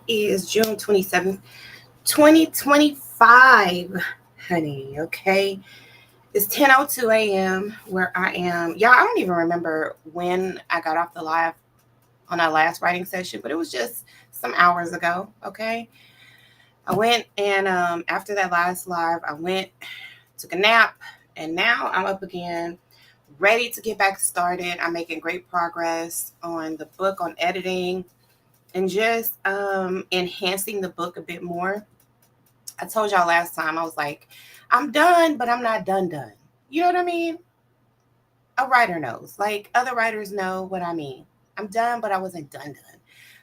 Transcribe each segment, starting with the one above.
is June 27th, 2025, honey. Okay. It's 10:02 a.m. where I am. Y'all, I don't even remember when I got off the live on our last writing session, but it was just some hours ago. Okay. I went and after that last live, I went, took a nap, and now I'm up again, ready to get back started. I'm making great progress on the book, on editing, and just enhancing the book a bit more. I told y'all last time, I was like, I'm done, but I'm not done. You know what I mean? A writer knows. Like other writers know what I mean. I'm done, but I wasn't done.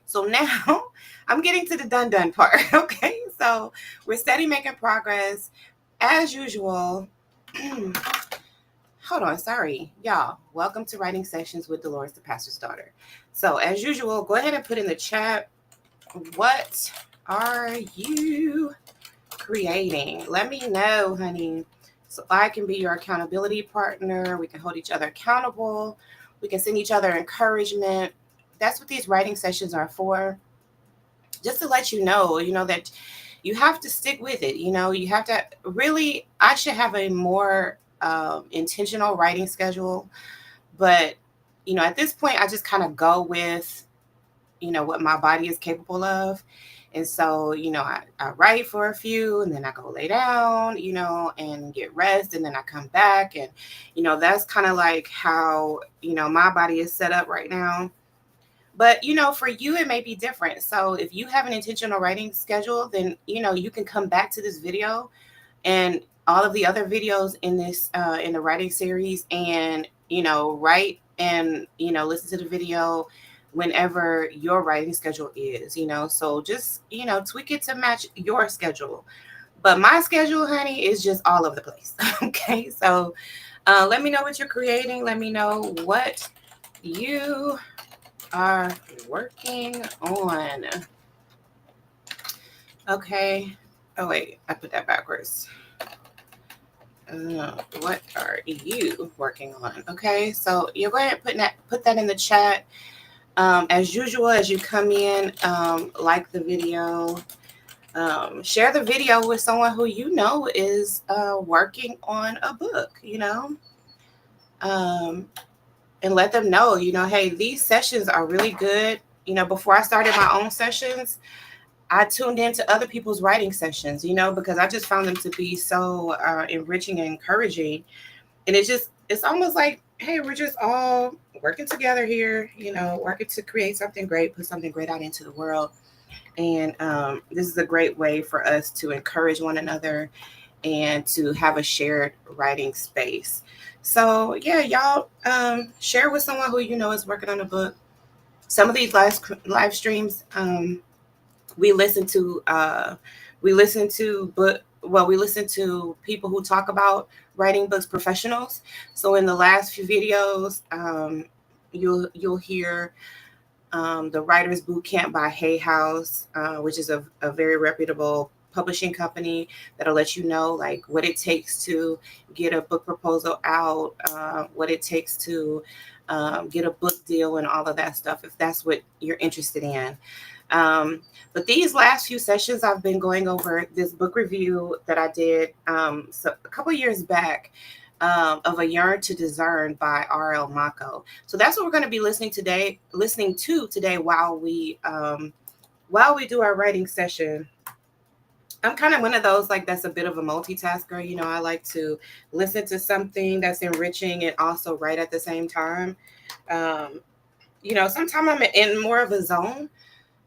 So now I'm getting to the done part. Okay. So we're steady making progress as usual. Hold on. Sorry, y'all. Welcome to Writing Sessions with Delores, the pastor's daughter. So, as usual, go ahead and put in the chat, what are you creating? Let me know, honey, so I can be your accountability partner. We can hold each other accountable. We can send each other encouragement. That's what these writing sessions are for. Just to let you know that you have to stick with it. You have to really, I should have a more intentional writing schedule. But, at this point, I just kind of go with, what my body is capable of. And so, I write for a few and then I go lay down, and get rest. And then I come back. And, that's kind of like how, my body is set up right now. But, for you, it may be different. So if you have an intentional writing schedule, then, you can come back to this video and all of the other videos in this, in the writing series and, write and, listen to the video whenever your writing schedule is, so just, tweak it to match your schedule. But my schedule, honey, is just all over the place. Okay. So let me know what you're creating. Let me know what you are working on. Okay. Oh, wait, I put that backwards. What are you working on? Okay. So you go ahead and put that in the chat. As usual, as you come in, like the video, share the video with someone who is working on a book, um, and let them know, hey, these sessions are really good. Before I started my own sessions, I tuned into other people's writing sessions, because I just found them to be so enriching and encouraging. And it's almost like, hey, we're just all working together here, working to create something great, put something great out into the world. And this is a great way for us to encourage one another and to have a shared writing space. So yeah, y'all share with someone who is working on a book. Some of these live streams, we listen to we listen to people who talk about writing books, professionals. So in the last few videos, you'll hear the Writers Boot Camp by Hay House, which is a very reputable publishing company that'll let you know like what it takes to get a book proposal out, what it takes to get a book deal and all of that stuff, if that's what you're interested in. But these last few sessions, I've been going over this book review that I did a couple years back, of A Yearn to Discern by R.L. Mako. So that's what we're going to be listening to today while we do our writing session. I'm kind of one of those like that's a bit of a multitasker. I like to listen to something that's enriching and also write at the same time. Sometimes I'm in more of a zone,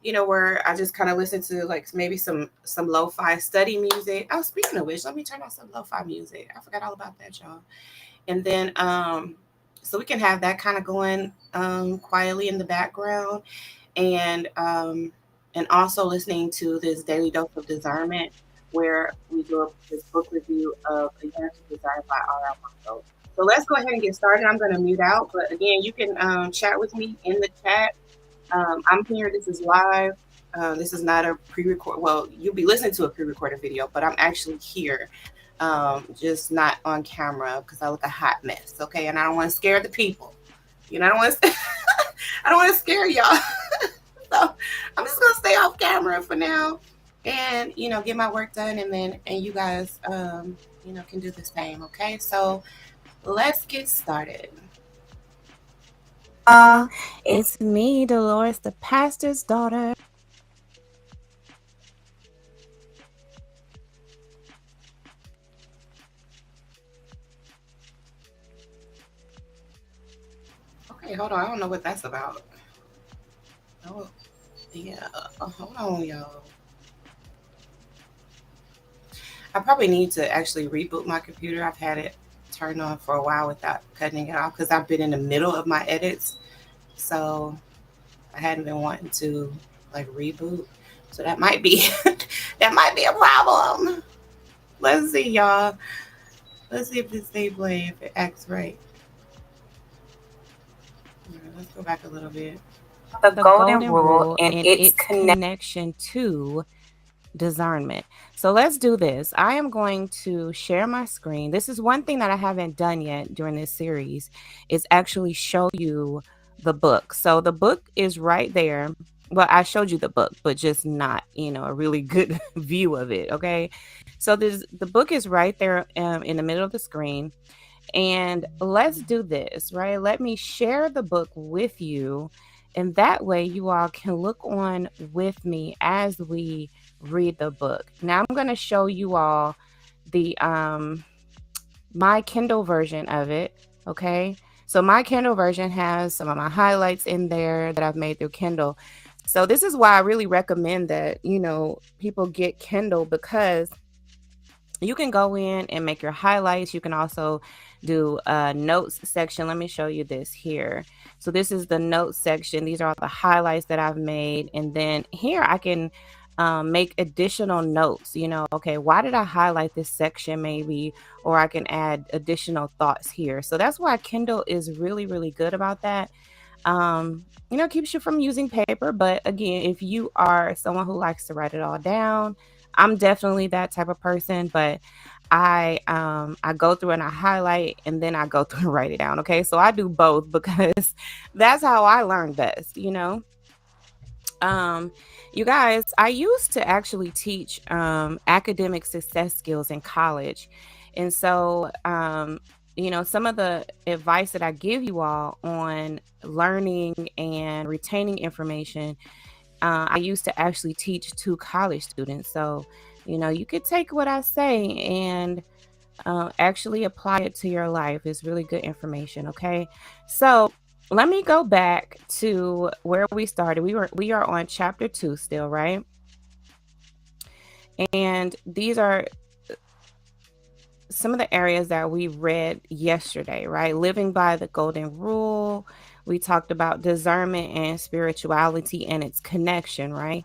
where I just kind of listen to like maybe some lo-fi study music. Oh, speaking of which, let me turn on some lo-fi music. I forgot all about that, y'all. And then so we can have that kind of going quietly in the background, and also listening to this daily dose of discernment, where we do this book review of A Yearn to Discern by R.L. Mako. So let's go ahead and get started. I'm going to mute out, but again, you can chat with me in the chat. I'm here. This is live. This is not a pre-record. Well, you'll be listening to a pre-recorded video, but I'm actually here, just not on camera because I look a hot mess. Okay, and I don't want to scare the people. I don't want to. I don't want to scare y'all. So I'm just gonna stay off camera for now and get my work done, and you guys can do the same. Okay, so let's get started. It's me, Delores, the pastor's daughter. Okay, hold on. I don't know what that's about. Oh, yeah. Hold on, y'all. I probably need to actually reboot my computer. I've had it turned on for a while without cutting it off because I've been in the middle of my edits. So I hadn't been wanting to like reboot. So that might be that might be a problem. Let's see, y'all. Let's see if this thing play, if it acts right. Let's go back a little bit. The golden rule and its connection to discernment. So let's do this. I am going to share my screen. This is one thing that I haven't done yet during this series, is actually show you the book. So the book is right there. Well, I showed you the book, but just not, a really good view of it. Okay. So the book is right there in the middle of the screen. And let's do this, right? Let me share the book with you. And that way you all can look on with me as we read the book. Now I'm going to show you all the my Kindle version of it, okay? So my Kindle version has some of my highlights in there that I've made through Kindle. So this is why I really recommend that, people get Kindle, because you can go in and make your highlights. You can also do a notes section. Let me show you this here. So this is the notes section. These are all the highlights that I've made. And then here I can make additional notes. Okay, why did I highlight this section maybe? Or I can add additional thoughts here. So that's why Kindle is really, really good about that. Keeps you from using paper. But again, if you are someone who likes to write it all down, I'm definitely that type of person, but I go through and I highlight and then I go through and write it down. Okay. So I do both because that's how I learn best, You guys, I used to actually teach academic success skills in college. And so some of the advice that I give you all on learning and retaining information, I used to actually teach to college students. So, you could take what I say and actually apply it to your life. It's really good information. Okay. So let me go back to where we started. We are on chapter 2 still, right? And these are some of the areas that we read yesterday, right? Living by the golden rule. We talked about discernment and spirituality and its connection, right?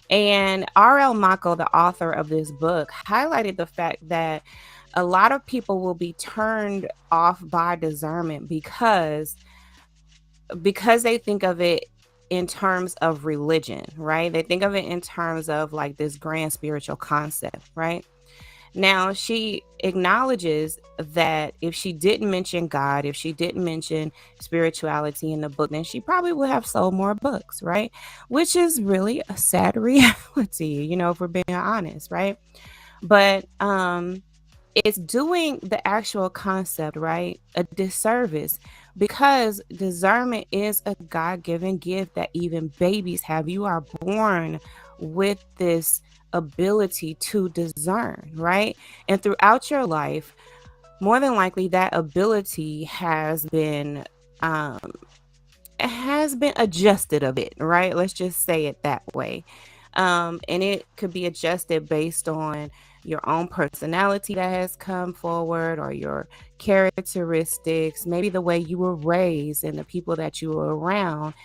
And R.L. Mako, the author of this book, highlighted the fact that a lot of people will be turned off by discernment because they think of it in terms of religion, right? They think of it in terms of like this grand spiritual concept, right? Now, she acknowledges that if she didn't mention God, if she didn't mention spirituality in the book, then she probably would have sold more books, right? Which is really a sad reality, if we're being honest, right? But it's doing the actual concept, right, a disservice, because discernment is a God-given gift that even babies have. You are born with this ability to discern, right? And throughout your life, more than likely that ability has been adjusted a bit, right? Let's just say it that way. And it could be adjusted based on your own personality that has come forward, or your characteristics, maybe the way you were raised and the people that you were around,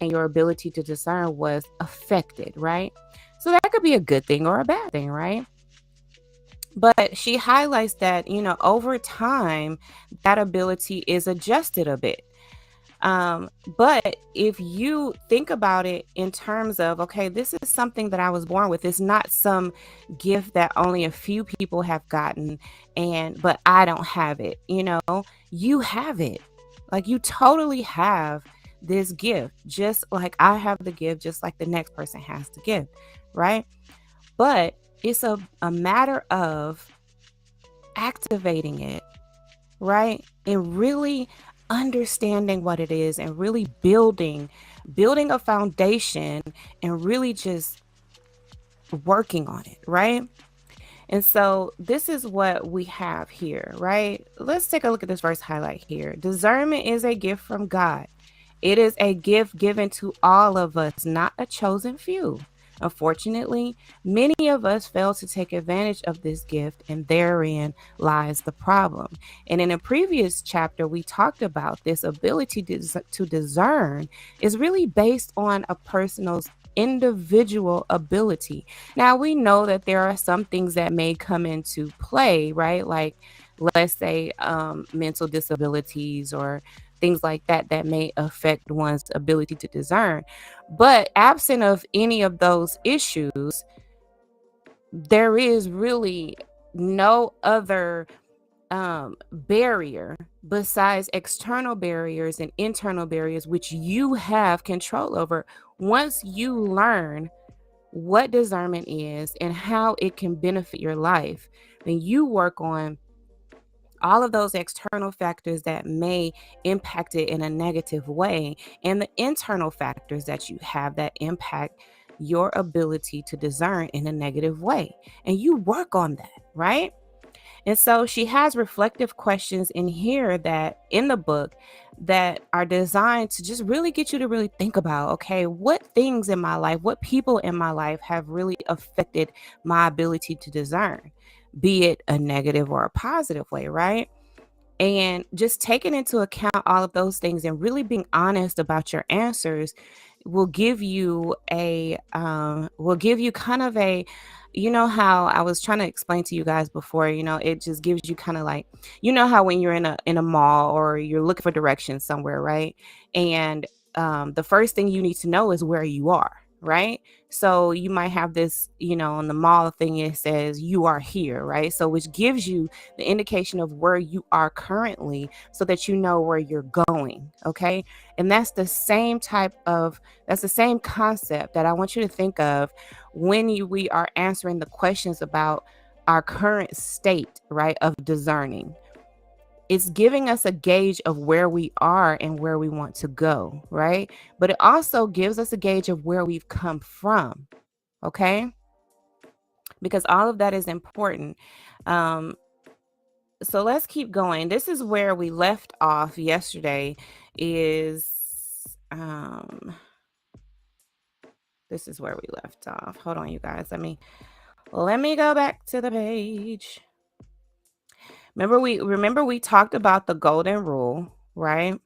and your ability to discern was affected, right? So that could be a good thing or a bad thing, right? But she highlights that, over time, that ability is adjusted a bit. But if you think about it in terms of, okay, this is something that I was born with. It's not some gift that only a few people have gotten, but I don't have it. You have it. Like, you totally have this gift, just like I have the gift, just like the next person has the gift, right? But it's a matter of activating it, right? And really understanding what it is and really building a foundation and really just working on it, right? And so this is what we have here, right? Let's take a look at this verse highlight here. Discernment is a gift from God. It is a gift given to all of us, not a chosen few. Unfortunately, many of us fail to take advantage of this gift, and therein lies the problem. And in a previous chapter, we talked about this ability to discern is really based on a person's individual ability. Now, we know that there are some things that may come into play, right? Like, let's say, mental disabilities or things like that that may affect one's ability to discern. But absent of any of those issues, there is really no other barrier besides external barriers and internal barriers, which you have control over. Once you learn what discernment is and how it can benefit your life, then you work on all of those external factors that may impact it in a negative way, and the internal factors that you have that impact your ability to discern in a negative way. And you work on that, right? And so she has reflective questions in here that in the book that are designed to just really get you to really think about, okay, what things in my life, what people in my life have really affected my ability to discern, be it a negative or a positive way, right? And just taking into account all of those things and really being honest about your answers will give you kind of a, you know how I was trying to explain to you guys before, it just gives you kind of like, how when you're in a mall or you're looking for directions somewhere, right? And the first thing you need to know is where you are, right? So you might have this, on the mall thing, it says you are here, right? So which gives you the indication of where you are currently so that you know where you're going, okay? And that's the same concept that I want you to think of when we are answering the questions about our current state, right, of discerning. It's giving us a gauge of where we are and where we want to go, right? But it also gives us a gauge of where we've come from, okay? Because all of that is important. So let's keep going. This is where we left off yesterday this is where we left off. Hold on, you guys. Let me go back to the page. Remember we talked about the golden rule, right?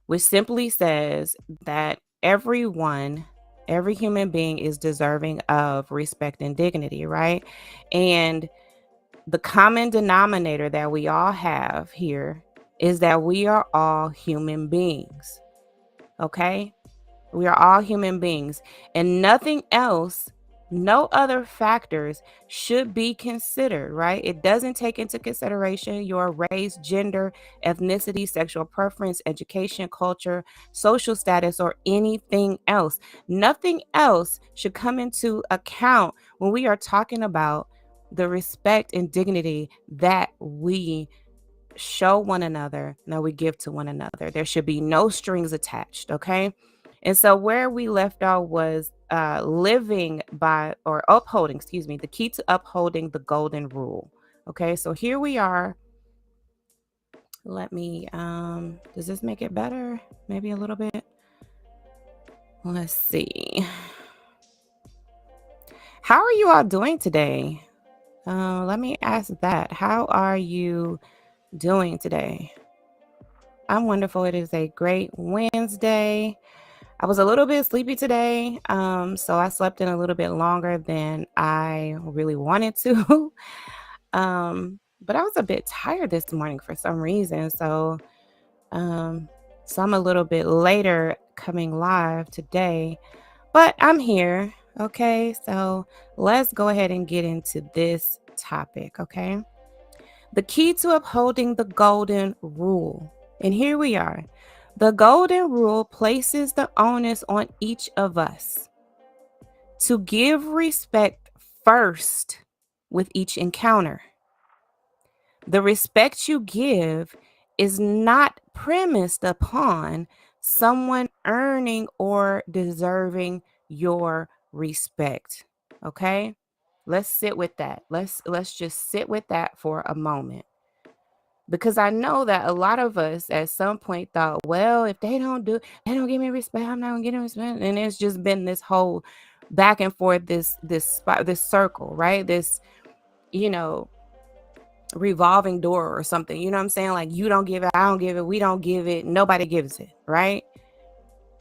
Which simply says that every human being is deserving of respect and dignity, right? And the common denominator that we all have here is that we are all human beings. Okay? We are all human beings, and nothing else, no other factors should be considered, right? It doesn't take into consideration your race, gender, ethnicity, sexual preference, education, culture, social status, or anything else. Nothing else should come into account when we are talking about the respect and dignity that we show one another, that we give to one another. There should be no strings attached, okay? And so where we left off was living by or upholding, the key to upholding the golden rule. Okay, so here we are. Let me, does this make it better? Maybe a little bit. Let's see. How are you all doing today? Let me ask that. How are you doing today? I'm wonderful. It is a great Wednesday. I was a little bit sleepy today, so I slept in a little bit longer than I really wanted to. But I was a bit tired this morning for some reason, so I'm a little bit later coming live today, but I'm here. Okay, so let's go ahead and get into this topic, okay? The key to upholding the golden rule. And here we are. The golden rule places the onus on each of us to give respect first with each encounter. The respect you give is not premised upon someone earning or deserving your respect. Okay? Let's sit with that. Let's just sit with that for a moment. Because I know that a lot of us at some point thought, well, if they don't give me respect, I'm not gonna get respect. And it's just been this whole back and forth, this circle, right? This, revolving door or something. You know what I'm saying? Like, you don't give it, I don't give it, we don't give it, nobody gives it, right?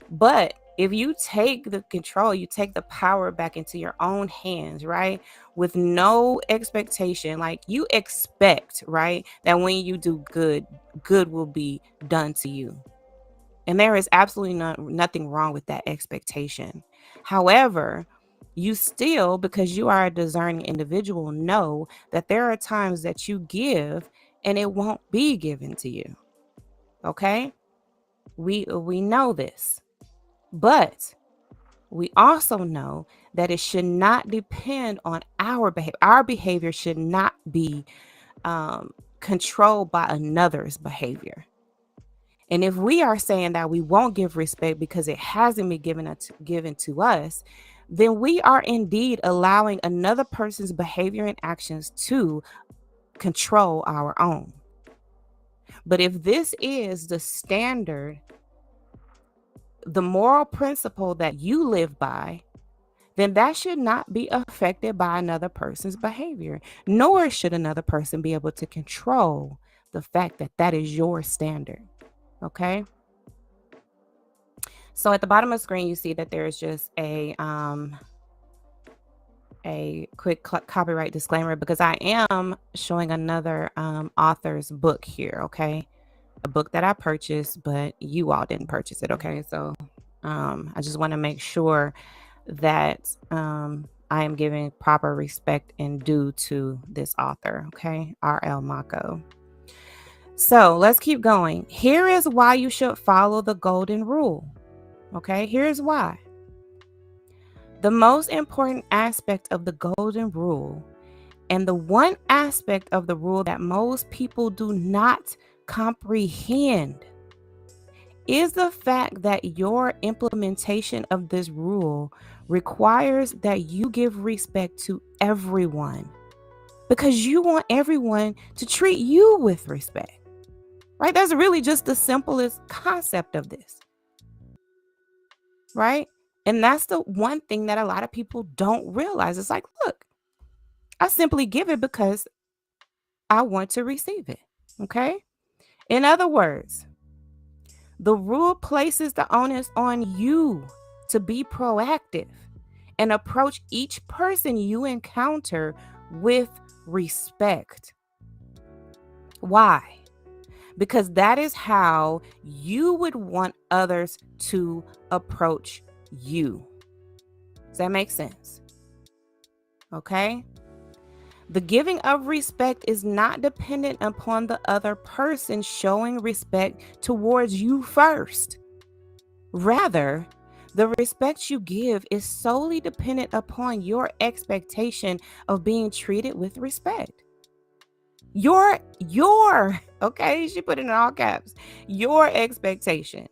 But if you take the control, you take the power back into your own hands, right? With no expectation, like you expect, right? That when you do good, good will be done to you. And there is absolutely nothing wrong with that expectation. However, you still, because you are a discerning individual, know that there are times that you give and it won't be given to you. Okay? We know this. But we also know that it should not depend on our behavior. Our behavior should not be controlled by another's behavior. And if we are saying that we won't give respect because it hasn't been given to us, then we are indeed allowing another person's behavior and actions to control our own. But if this is the standard, the moral principle that you live by, then that should not be affected by another person's behavior, nor should another person be able to control the fact that that is your standard. Okay? So at the bottom of the screen, you see that there's just a quick copyright disclaimer, because I am showing another author's book here, okay? A book that I purchased, but you all didn't purchase it, okay? So I just want to make sure that I am giving proper respect and due to this author, okay? R.L. Mako. So let's keep going. Here is why you should follow the golden rule, okay? Here's why. The most important aspect of the golden rule, and the one aspect of the rule that most people do not comprehend, is the fact that your implementation of this rule requires that you give respect to everyone, because you want everyone to treat you with respect, right? That's really just the simplest concept of this, right? And that's the one thing that a lot of people don't realize. It's like, look, I simply give it because I want to receive it, okay? In other words, the rule places the onus on you to be proactive and approach each person you encounter with respect. Why? Because that is how you would want others to approach you. Does that make sense? Okay? The giving of respect is not dependent upon the other person showing respect towards you first. Rather, the respect you give is solely dependent upon your expectation of being treated with respect. Your, okay, she put it in all caps, your expectation,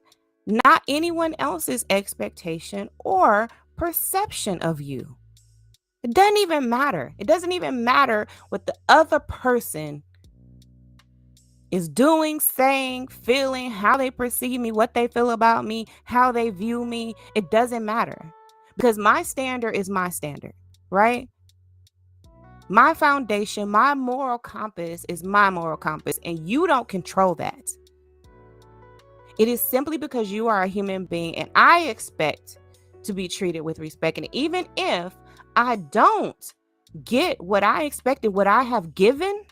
not anyone else's expectation or perception of you. It doesn't even matter. It doesn't even matter what the other person is doing, saying, feeling, how they perceive me, what they feel about me, how they view me. It doesn't matter, because my standard is my standard, right? My foundation, my moral compass is my moral compass, and you don't control that. It is simply because you are a human being, and I expect to be treated with respect. And even if I don't get what I expected, what I have given,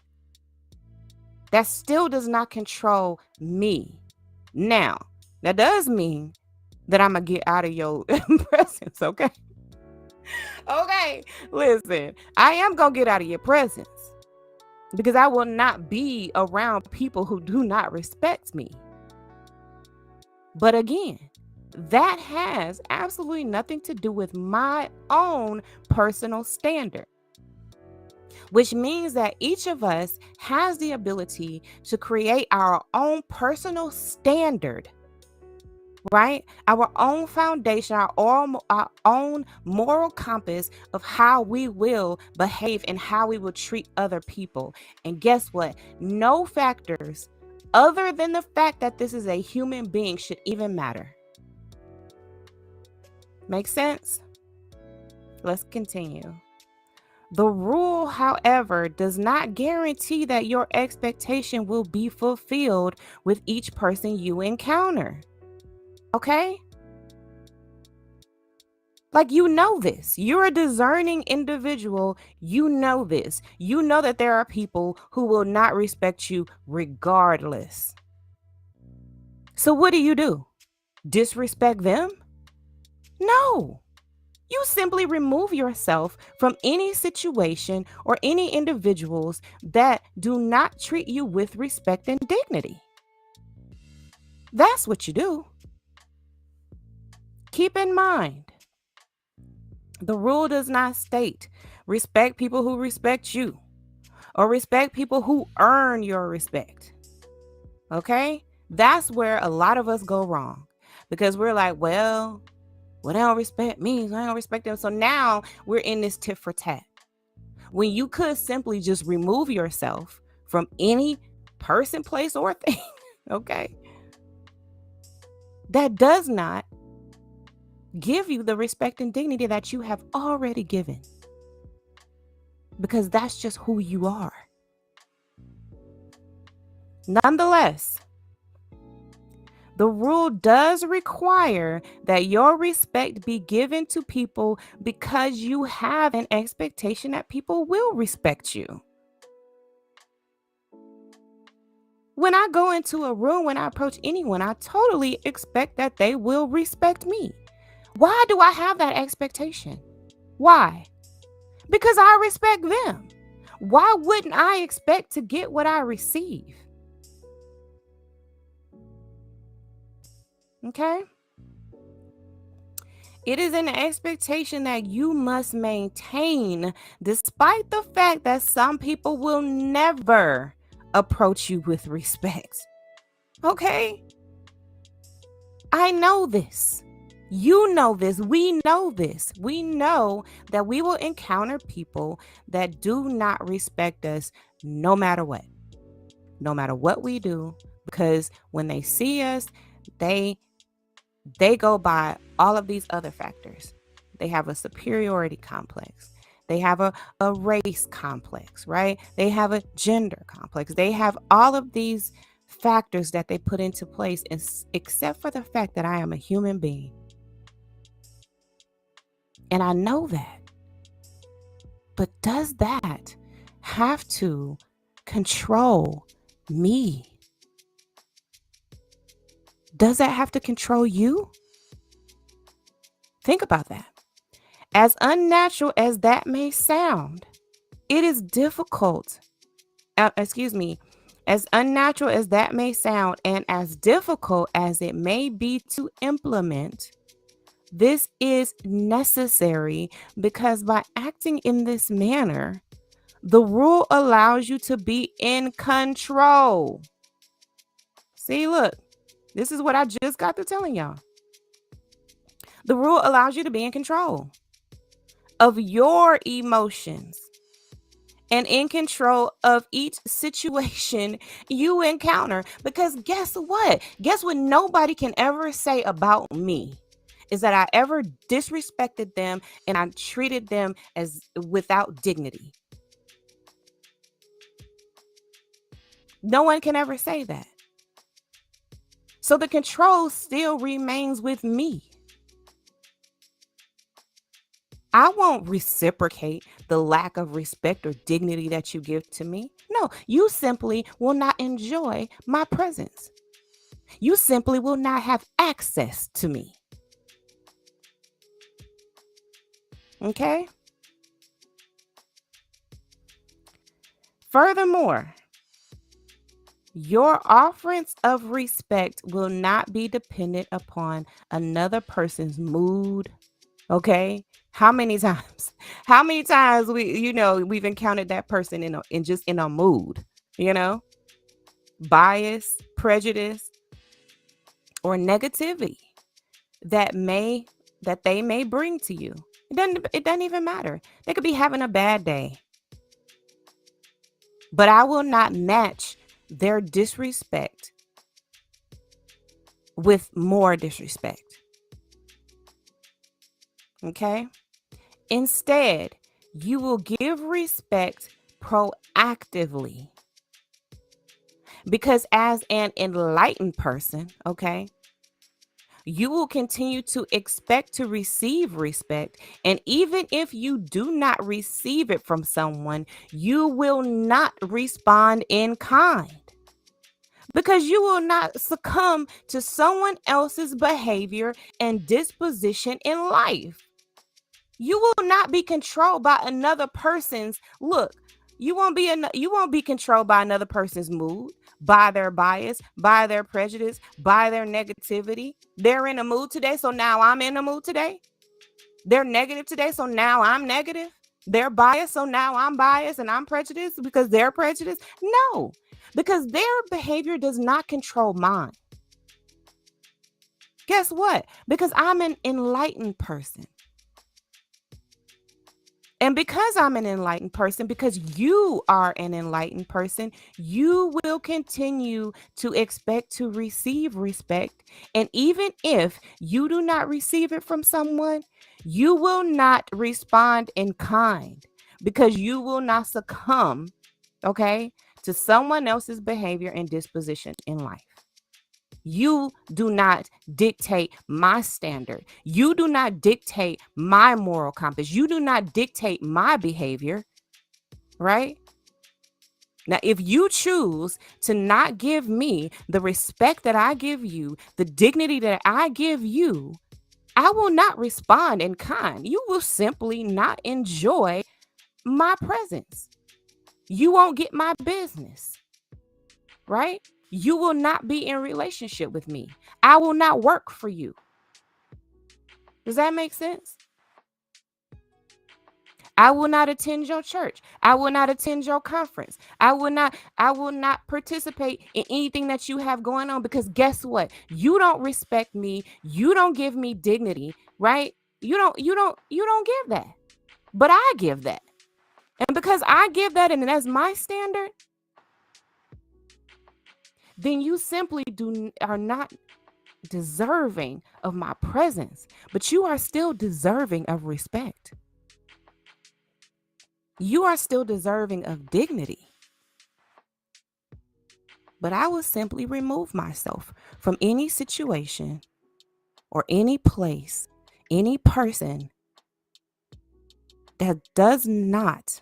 that still does not control me. Now, that does mean that I'm going to get out of your presence, okay? Okay, listen, I am going to get out of your presence, because I will not be around people who do not respect me. But again, that has absolutely nothing to do with my own personal standard, which means that each of us has the ability to create our own personal standard, right? Our own foundation, our own moral compass of how we will behave and how we will treat other people. And guess what? No factors other than the fact that this is a human being should even matter. Make sense? Let's continue. The rule, however, does not guarantee that your expectation will be fulfilled with each person you encounter. Okay? Like, you know this. You're a discerning individual. You know this. You know that there are people who will not respect you regardless. So what do? Disrespect them? No. You simply remove yourself from any situation or any individuals that do not treat you with respect and dignity. That's what you do. Keep in mind, the rule does not state respect people who respect you or respect people who earn your respect. Okay? That's where a lot of us go wrong, because we're like, well, they don't respect me, so I don't respect them. So now we're in this tit for tat, when you could simply just remove yourself from any person, place, or thing, okay, that does not give you the respect and dignity that you have already given, because that's just who you are. Nonetheless, the rule does require that your respect be given to people because you have an expectation that people will respect you. When I go into a room, when I approach anyone, I totally expect that they will respect me. Why do I have that expectation? Why? Because I respect them. Why wouldn't I expect to get what I receive? Okay? It is an expectation that you must maintain, despite the fact that some people will never approach you with respect. Okay? I know this. You know this. We know this. We know that we will encounter people that do not respect us no matter what. No matter what we do, because when they see us, they go by all of these other factors. They have a superiority complex. They have a race complex, right? They have a gender complex. They have all of these factors that they put into place, except for the fact that I am a human being. And I know that. But does that have to control me? Does that have to control you? Think about that. As unnatural as that may sound, it is difficult. As unnatural as that may sound, and as difficult as it may be to implement, this is necessary, because by acting in this manner, the rule allows you to be in control. See, look, this is what I just got to telling y'all. The rule allows you to be in control of your emotions and in control of each situation you encounter. Because guess what? Guess what nobody can ever say about me is that I ever disrespected them and I treated them as without dignity. No one can ever say that. So the control still remains with me. I won't reciprocate the lack of respect or dignity that you give to me. No, you simply will not enjoy my presence. You simply will not have access to me. Okay? Furthermore, Your offerings of respect will not be dependent upon another person's mood. Okay. How many times? How many times we've encountered that person in a mood, you know, bias, prejudice, or negativity that may that they may bring to you. It doesn't even matter. They could be having a bad day. But I will not match their disrespect with more disrespect. Okay? Instead, you will give respect proactively. Because as an enlightened person, okay, you will continue to expect to receive respect. And even if you do not receive it from someone, you will not respond in kind because you will not succumb to someone else's behavior and disposition in life. You will not be controlled by another person's look. You won't be controlled by another person's mood, by their bias, by their prejudice, by their negativity. They're in a mood today, so now I'm in a mood today. They're negative today, so now I'm negative. They're biased, so now I'm biased and I'm prejudiced because they're prejudiced. No, because their behavior does not control mine. Guess what? Because I'm an enlightened person. And because I'm an enlightened person, because you are an enlightened person, you will continue to expect to receive respect. And even if you do not receive it from someone, you will not respond in kind because you will not succumb, okay, to someone else's behavior and disposition in life. You do not dictate my standard. You do not dictate my moral compass. You do not dictate my behavior, right? Now, if you choose to not give me the respect that I give you, the dignity that I give you, I will not respond in kind. You will simply not enjoy my presence. You won't get my business, right? You will not be in relationship with me. I will not work for you. Does that make sense? I will not attend your church. I will not attend your conference. I will not participate in anything that you have going on because guess what? You don't respect me. You don't give me dignity, right? You don't give that. But I give that. And because I give that and that's my standard, then you simply are not deserving of my presence, but you are still deserving of respect. You are still deserving of dignity. But I will simply remove myself from any situation or any place, any person that does not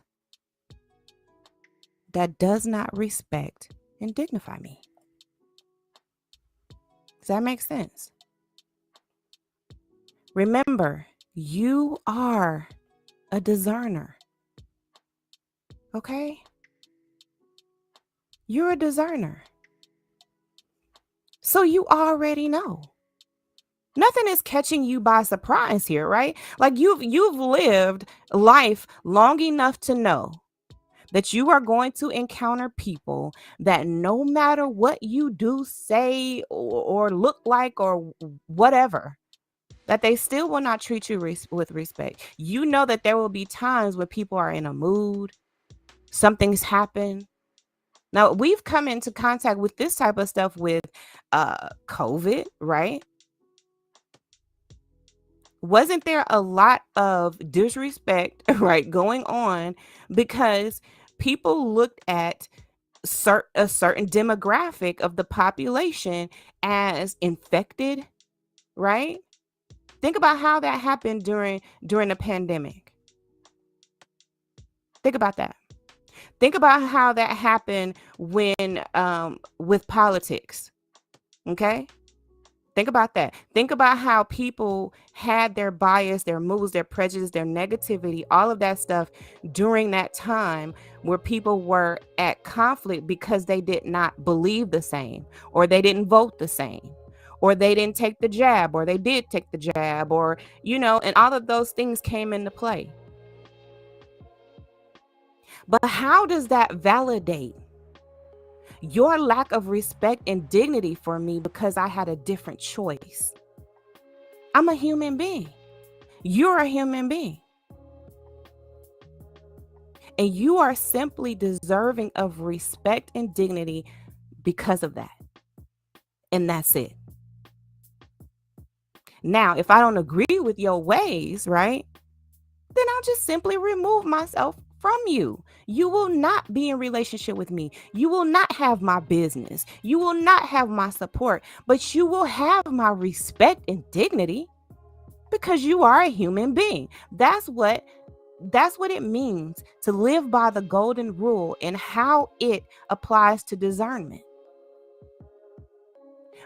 respect and dignify me. Does that make sense? Remember, you are a discerner. Okay? You're a discerner. So you already know. Nothing is catching you by surprise here, right? Like you've lived life long enough to know that you are going to encounter people that no matter what you do, say, or look like, or whatever, that they still will not treat you with respect. You know that there will be times where people are in a mood, something's happened. Now, we've come into contact with this type of stuff with COVID, right? Wasn't there a lot of disrespect, right, going on because people looked at a certain demographic of the population as infected, right? Think about how that happened during the pandemic. Think about that. Think about how that happened when with politics. Okay? Think about that. Think about how people had their bias, their moods, their prejudice, their negativity, all of that stuff during that time where people were at conflict because they did not believe the same, or they didn't vote the same, or they didn't take the jab, or they did take the jab, or, and all of those things came into play. But how does that validate your lack of respect and dignity for me because I had a different choice? I'm a human being. You're a human being. And you are simply deserving of respect and dignity because of that. And that's it. Now, if I don't agree with your ways, right, then I'll just simply remove myself from you. You will not be in relationship with me. You will not have my business. You will not have my support, but you will have my respect and dignity because you are a human being. That's what it means to live by the golden rule and how it applies to discernment.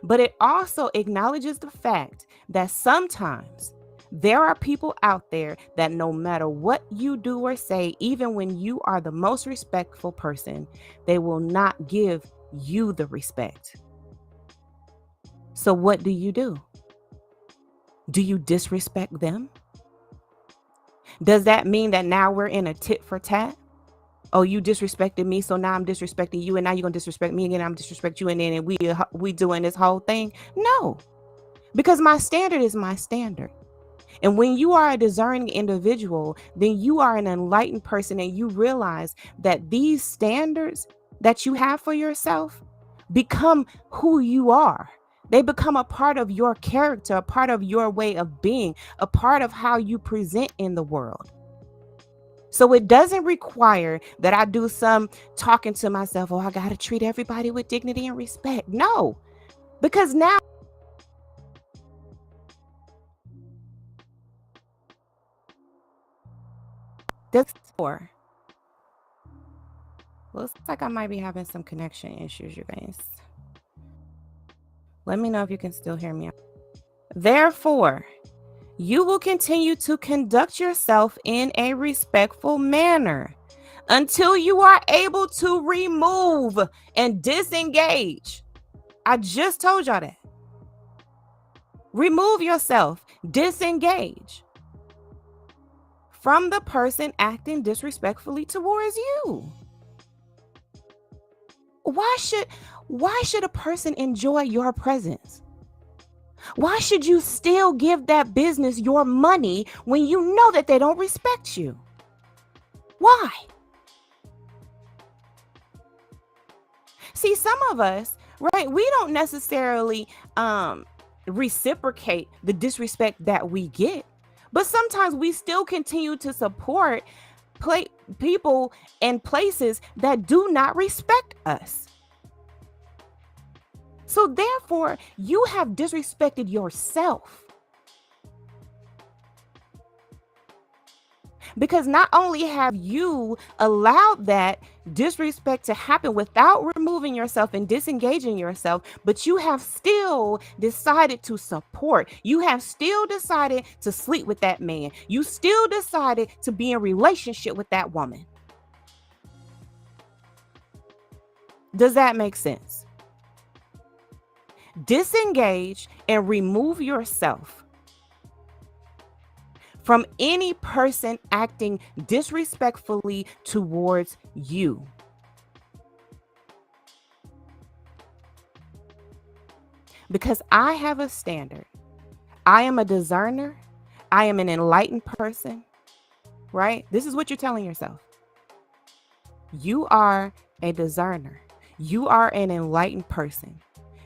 But it also acknowledges the fact that sometimes there are people out there that no matter what you do or say, even when you are the most respectful person, they will not give you the respect. So what do? Do you disrespect them? Does that mean that now we're in a tit for tat? Oh, you disrespected me, so now I'm disrespecting you, and now you're gonna disrespect me again. I'm disrespect you, and then we doing this whole thing? No, because my standard is my standard. And when you are a discerning individual, then you are an enlightened person, and you realize that these standards that you have for yourself become who you are. They become a part of your character, a part of your way of being, a part of how you present in the world. So it doesn't require that I do some talking to myself, oh, I got to treat everybody with dignity and respect. No, because now this for looks like I might be having some connection issues, you guys. Let me know if you can still hear me. Therefore, you will continue to conduct yourself in a respectful manner until you are able to remove and disengage. I just told y'all that. Remove yourself, disengage from the person acting disrespectfully towards you. Why should a person enjoy your presence? Why should you still give that business your money when you know that they don't respect you? Why? See, some of us, right, we don't necessarily reciprocate the disrespect that we get, but sometimes we still continue to support people and places that do not respect us. So therefore, you have disrespected yourself. Because not only have you allowed that disrespect to happen without removing yourself and disengaging yourself, but you have still decided to support. You have still decided to sleep with that man. You still decided to be in relationship with that woman. Does that make sense? Disengage and remove yourself from any person acting disrespectfully towards you. Because I have a standard. I am a discerner. I am an enlightened person, right? This is what you're telling yourself. You are a discerner. You are an enlightened person.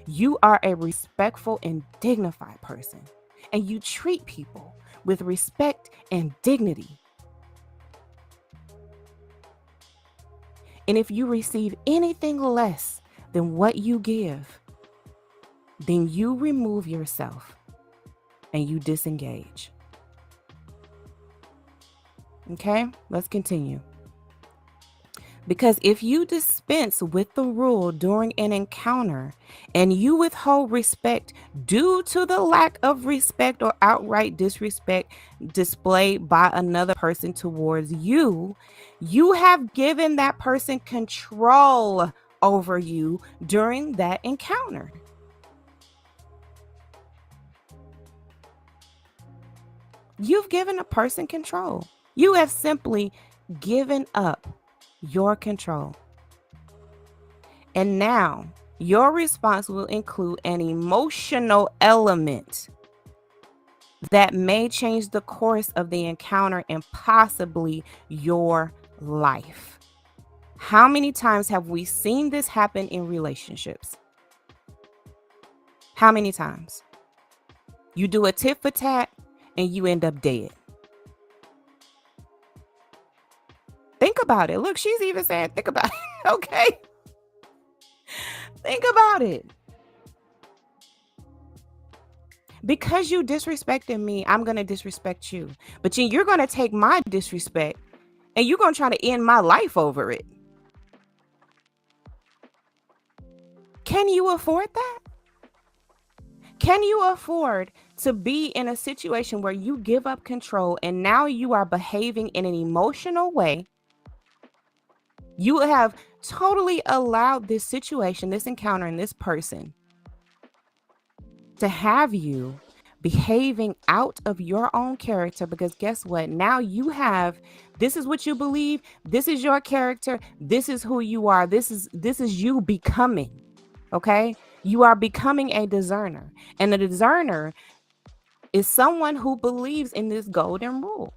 You are a respectful and dignified person. And you treat people with respect and dignity. And if you receive anything less than what you give, then you remove yourself and you disengage. Okay, let's continue. Because if you dispense with the rule during an encounter and you withhold respect due to the lack of respect or outright disrespect displayed by another person towards you, you have given that person control over you during that encounter. You've given a person control. You have simply given up your control. And now your response will include an emotional element that may change the course of the encounter and possibly your life. How many times have we seen this happen in relationships? How many times? You do a tit for tat and you end up dead. Think about it. Look, she's even saying, think about it. Okay. Think about it. Because you disrespected me, I'm going to disrespect you. But you're going to take my disrespect and you're going to try to end my life over it. Can you afford that? Can you afford to be in a situation where you give up control and now you are behaving in an emotional way? You have totally allowed this situation, this encounter, and this person to have you behaving out of your own character, because guess what? Now you have, this is what you believe. This is your character. This is who you are. This is you becoming. Okay. You are becoming a discerner, and a discerner is someone who believes in this golden rule.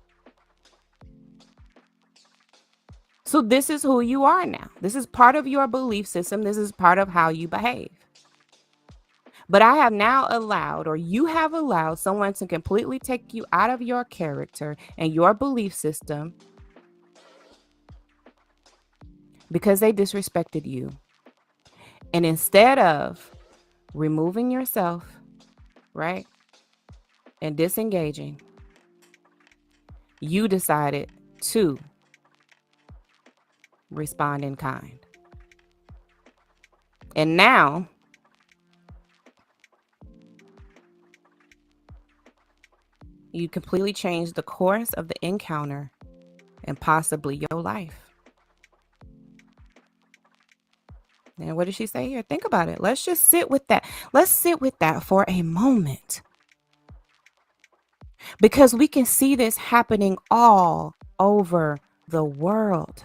So this is who you are now. This is part of your belief system. This is part of how you behave. But I have now allowed, or you have allowed, someone to completely take you out of your character and your belief system because they disrespected you. And instead of removing yourself, right, and disengaging, you decided to respond in kind. And now you completely changed the course of the encounter and possibly your life. And what did she say here? Think about it. Let's just sit with that. Let's sit with that for a moment. Because we can see this happening all over the world.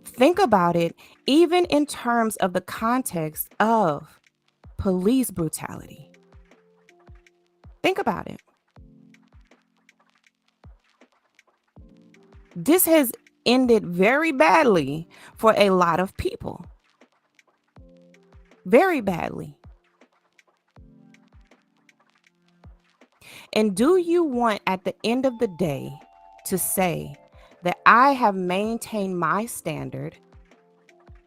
Think about it, even in terms of the context of police brutality. Think about it. This has ended very badly for a lot of people. Very badly. And do you want, at the end of the day, to say that I have maintained my standard,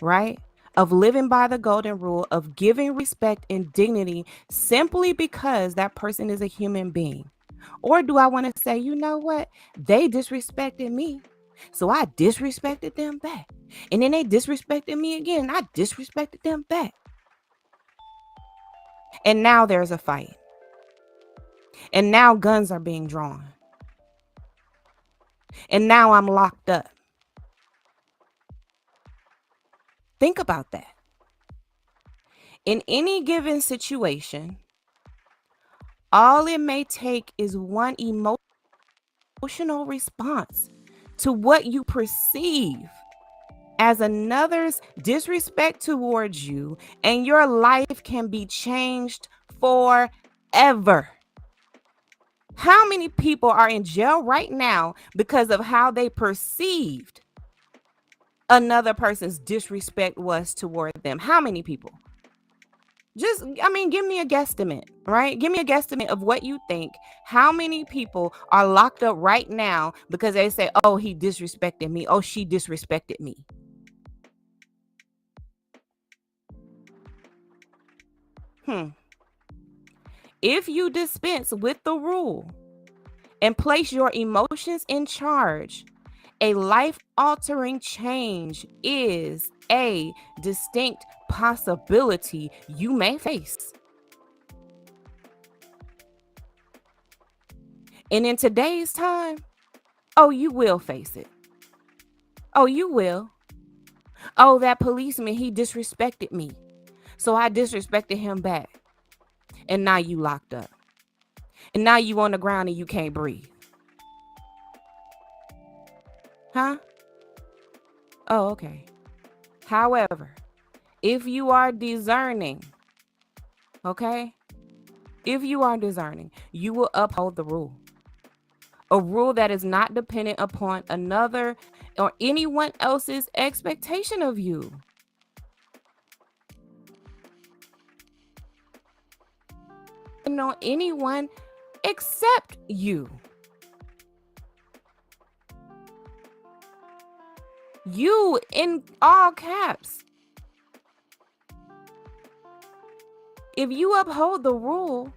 right, of living by the golden rule, of giving respect and dignity simply because that person is a human being? Or do I want to say, you know what? They disrespected me, so I disrespected them back. And then they disrespected me again, and I disrespected them back. And now there's a fight. And now guns are being drawn. And now I'm locked up. Think about that. In any given situation, all it may take is one emotional response to what you perceive as another's disrespect towards you, and your life can be changed forever. How many people are in jail right now because of how they perceived another person's disrespect was toward them? How many people? Just, give me a guesstimate, right? Give me a guesstimate of what you think. How many people are locked up right now because they say, oh, he disrespected me. Oh, she disrespected me. If you dispense with the rule and place your emotions in charge A life-altering change is a distinct possibility you may face. And in today's time, oh, you will face it. Oh, you will. Oh, that policeman, he disrespected me. So I disrespected him back. And now you locked up. And now you on the ground and you can't breathe. Huh? Oh, okay. However, if you are discerning, okay? If you are discerning, you will uphold the rule. A rule that is not dependent upon another or anyone else's expectation of you. And on anyone except you. You in all caps. If you uphold the rule,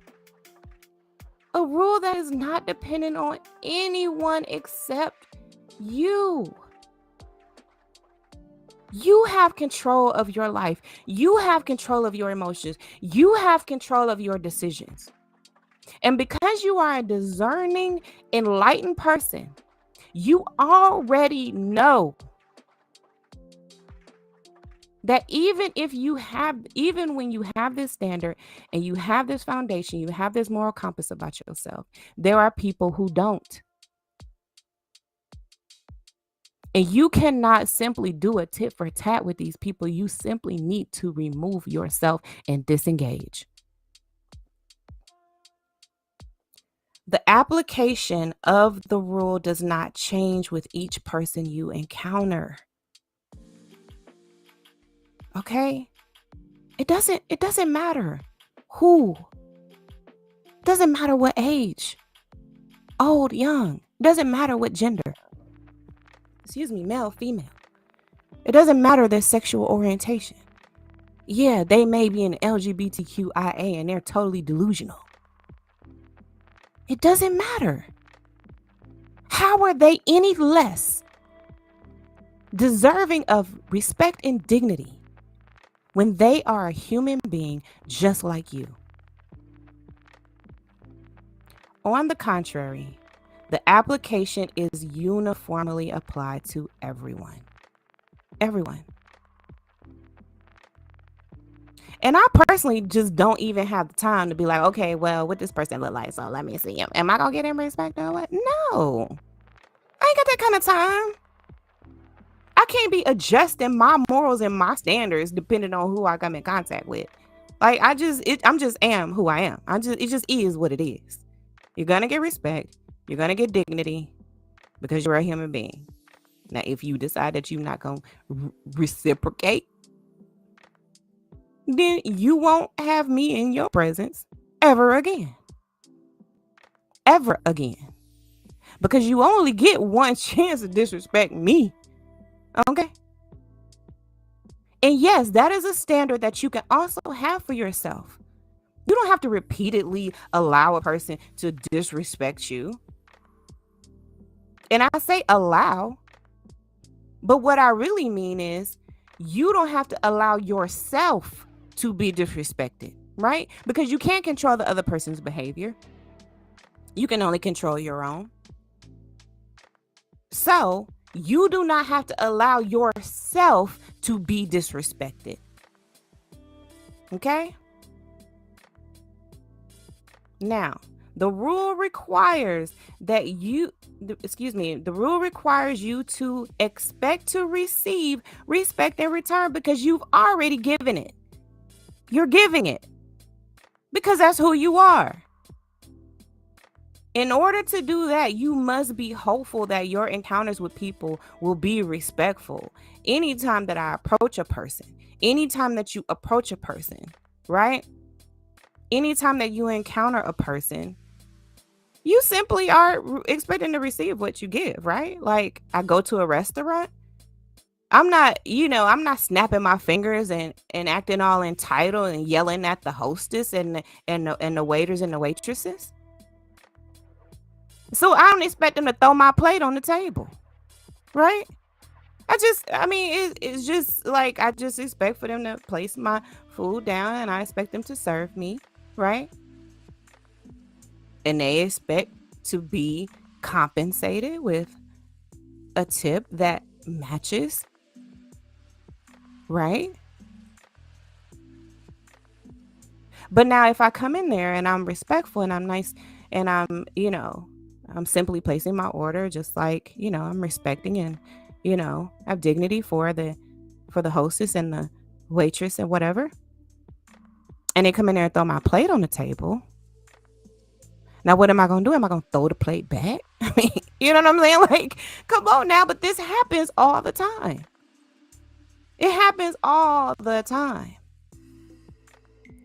a rule that is not dependent on anyone except you. You have control of your life. You have control of your emotions. You have control of your decisions. And because you are a discerning, enlightened person, you already know that even when you have this standard and you have this foundation, you have this moral compass about yourself, there are people who don't. And you cannot simply do a tit for tat with these people. You simply need to remove yourself and disengage. The application of the rule does not change with each person you encounter. Okay? It doesn't matter who. It doesn't matter what age. Old, young. It doesn't matter what gender. Male, female. It doesn't matter their sexual orientation. Yeah, they may be an LGBTQIA and they're totally delusional. It doesn't matter. How are they any less deserving of respect and dignity when they are a human being just like you? On the contrary, the application is uniformly applied to everyone. Everyone. And I personally just don't even have the time to be like, okay, well, what this person look like, so let me see him. Am I going to get him respect or what? No. I ain't got that kind of time. I can't be adjusting my morals and my standards depending on who I come in contact with. Like, I'm just am who I am. It just is what it is. You're going to get respect. You're going to get dignity because you're a human being. Now, if you decide that you're not going to reciprocate, then you won't have me in your presence ever again. Ever again. Because you only get one chance to disrespect me. Okay? And yes, that is a standard that you can also have for yourself. You don't have to repeatedly allow a person to disrespect you. And I say allow, but what I really mean is you don't have to allow yourself to be disrespected, right? Because you can't control the other person's behavior. You can only control your own. So you do not have to allow yourself to be disrespected. Okay? Now, the rule requires you to expect to receive respect in return because you've already given it. You're giving it because that's who you are. In order to do that, you must be hopeful that your encounters with people will be respectful. Anytime that I approach a person, anytime that you approach a person, right? Anytime that you encounter a person, you simply are expecting to receive what you give, right? Like I go to a restaurant. I'm not snapping my fingers and acting all entitled and yelling at the hostess and the waiters and the waitresses. So I don't expect them to throw my plate on the table. right? It's just like I just expect for them to place my food down and I expect them to serve me, right? And they expect to be compensated with a tip that matches, right? But now if I come in there and I'm respectful and I'm nice and I'm simply placing my order just like, I'm respecting and, have dignity for the hostess and the waitress and whatever. And they come in there and throw my plate on the table. Now, what am I going to do? Am I going to throw the plate back? I mean, you know what I'm saying? Like, come on now. But this happens all the time. It happens all the time.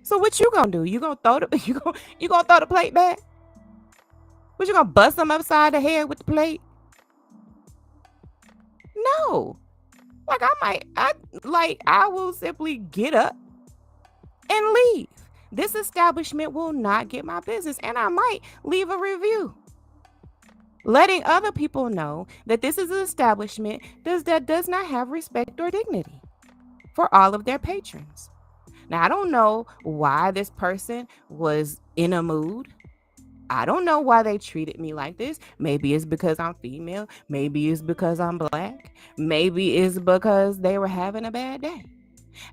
So what you gonna do? You gonna throw the you gonna throw the plate back? What, you gonna bust them upside the head with the plate? No. Like I will simply get up and leave. This establishment will not get my business, and I might leave a review letting other people know that this is an establishment that does not have respect or dignity for all of their patrons. Now, I don't know why this person was in a mood. I don't know why they treated me like this. Maybe it's because I'm female. Maybe it's because I'm black. Maybe it's because they were having a bad day.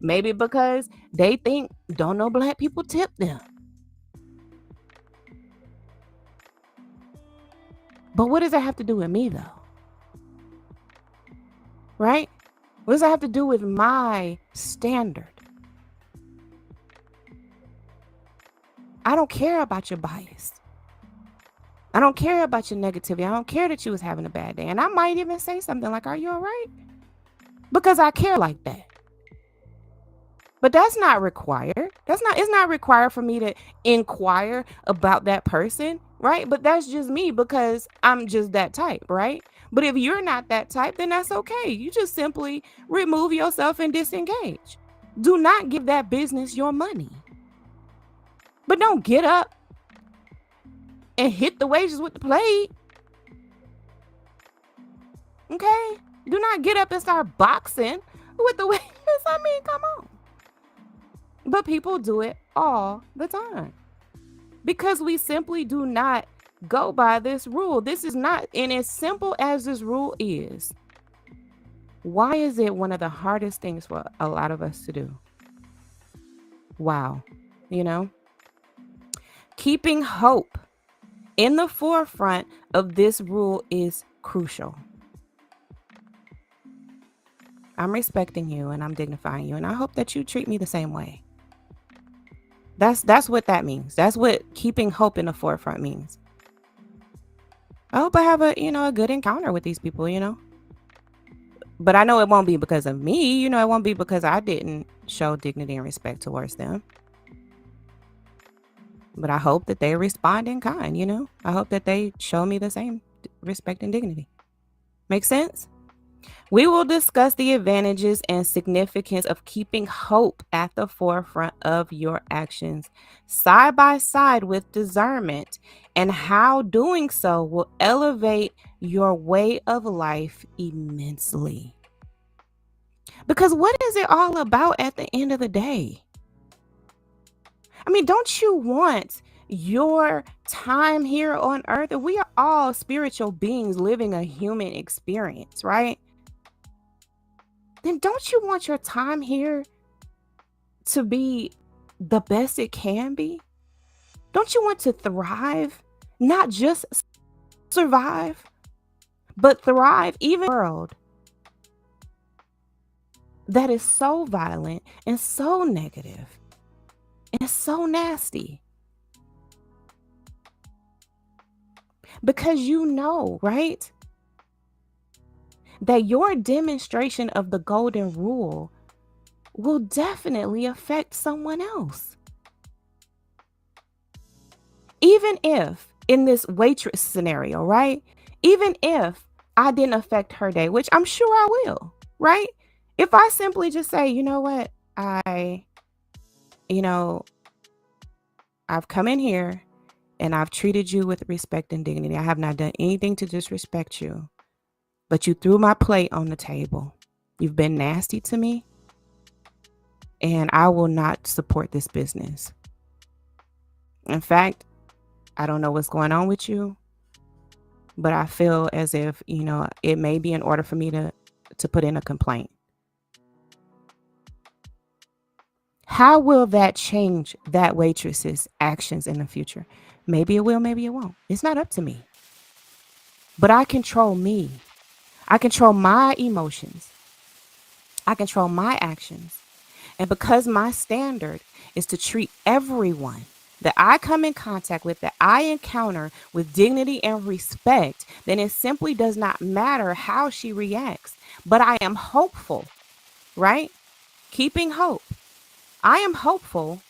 Maybe because they think don't know black people tip them. But what does that have to do with me, though? Right? What does that have to do with my standard? I don't care about your bias. I don't care about your negativity. I don't care that you was having a bad day. And I might even say something like, are you all right? Because I care like that. But that's not required. It's not required for me to inquire about that person, right? But that's just me because I'm just that type, right? But if you're not that type, then that's okay. You just simply remove yourself and disengage. Do not give that business your money. But don't get up and hit the waiters with the plate. Okay? Do not get up and start boxing with the waiters. I mean, come on. But people do it all the time because we simply do not go by this rule. This is not, and as simple as this rule is, why is it one of the hardest things for a lot of us to do? Wow. Keeping hope in the forefront of this rule is crucial. I'm respecting you and I'm dignifying you, and I hope that you treat me the same way. That's what that means. That's what keeping hope in the forefront means. I hope I have a good encounter with these people, But I know it won't be because of me, it won't be because I didn't show dignity and respect towards them. But I hope that they respond in kind, I hope that they show me the same respect and dignity. Make sense? We will discuss the advantages and significance of keeping hope at the forefront of your actions, side by side with discernment, and how doing so will elevate your way of life immensely. Because what is it all about at the end of the day? I mean, don't you want your time here on earth? We are all spiritual beings living a human experience, right? Then don't you want your time here to be the best it can be? Don't you want to thrive? Not just survive, but thrive even in a world that is so violent and so negative and so nasty. Because right? That your demonstration of the golden rule will definitely affect someone else. Even if in this waitress scenario, right? Even if I didn't affect her day, which I'm sure I will, right? If I simply just say, you know what, I've come in here and I've treated you with respect and dignity. I have not done anything to disrespect you. but you threw my plate on the table. You've been nasty to me, and I will not support this business. In fact, I don't know what's going on with you, but I feel as if, it may be in order for me to put in a complaint. How will that change that waitress's actions in the future? Maybe it will, maybe it won't. It's not up to me. But I control me. I control my emotions. I control my actions. And because my standard is to treat everyone that I come in contact with, that I encounter with dignity and respect, then it simply does not matter how she reacts. But I am hopeful, right? Keeping hope. I am hopeful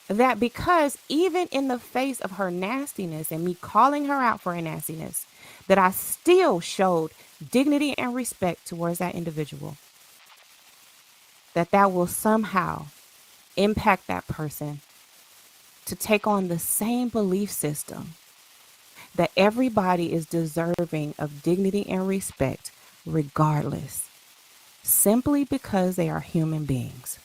that because even in the face of her nastiness and me calling her out for her nastiness, that I still showed dignity and respect towards that individual, that will somehow impact that person to take on the same belief system that everybody is deserving of dignity and respect regardless, simply because they are human beings.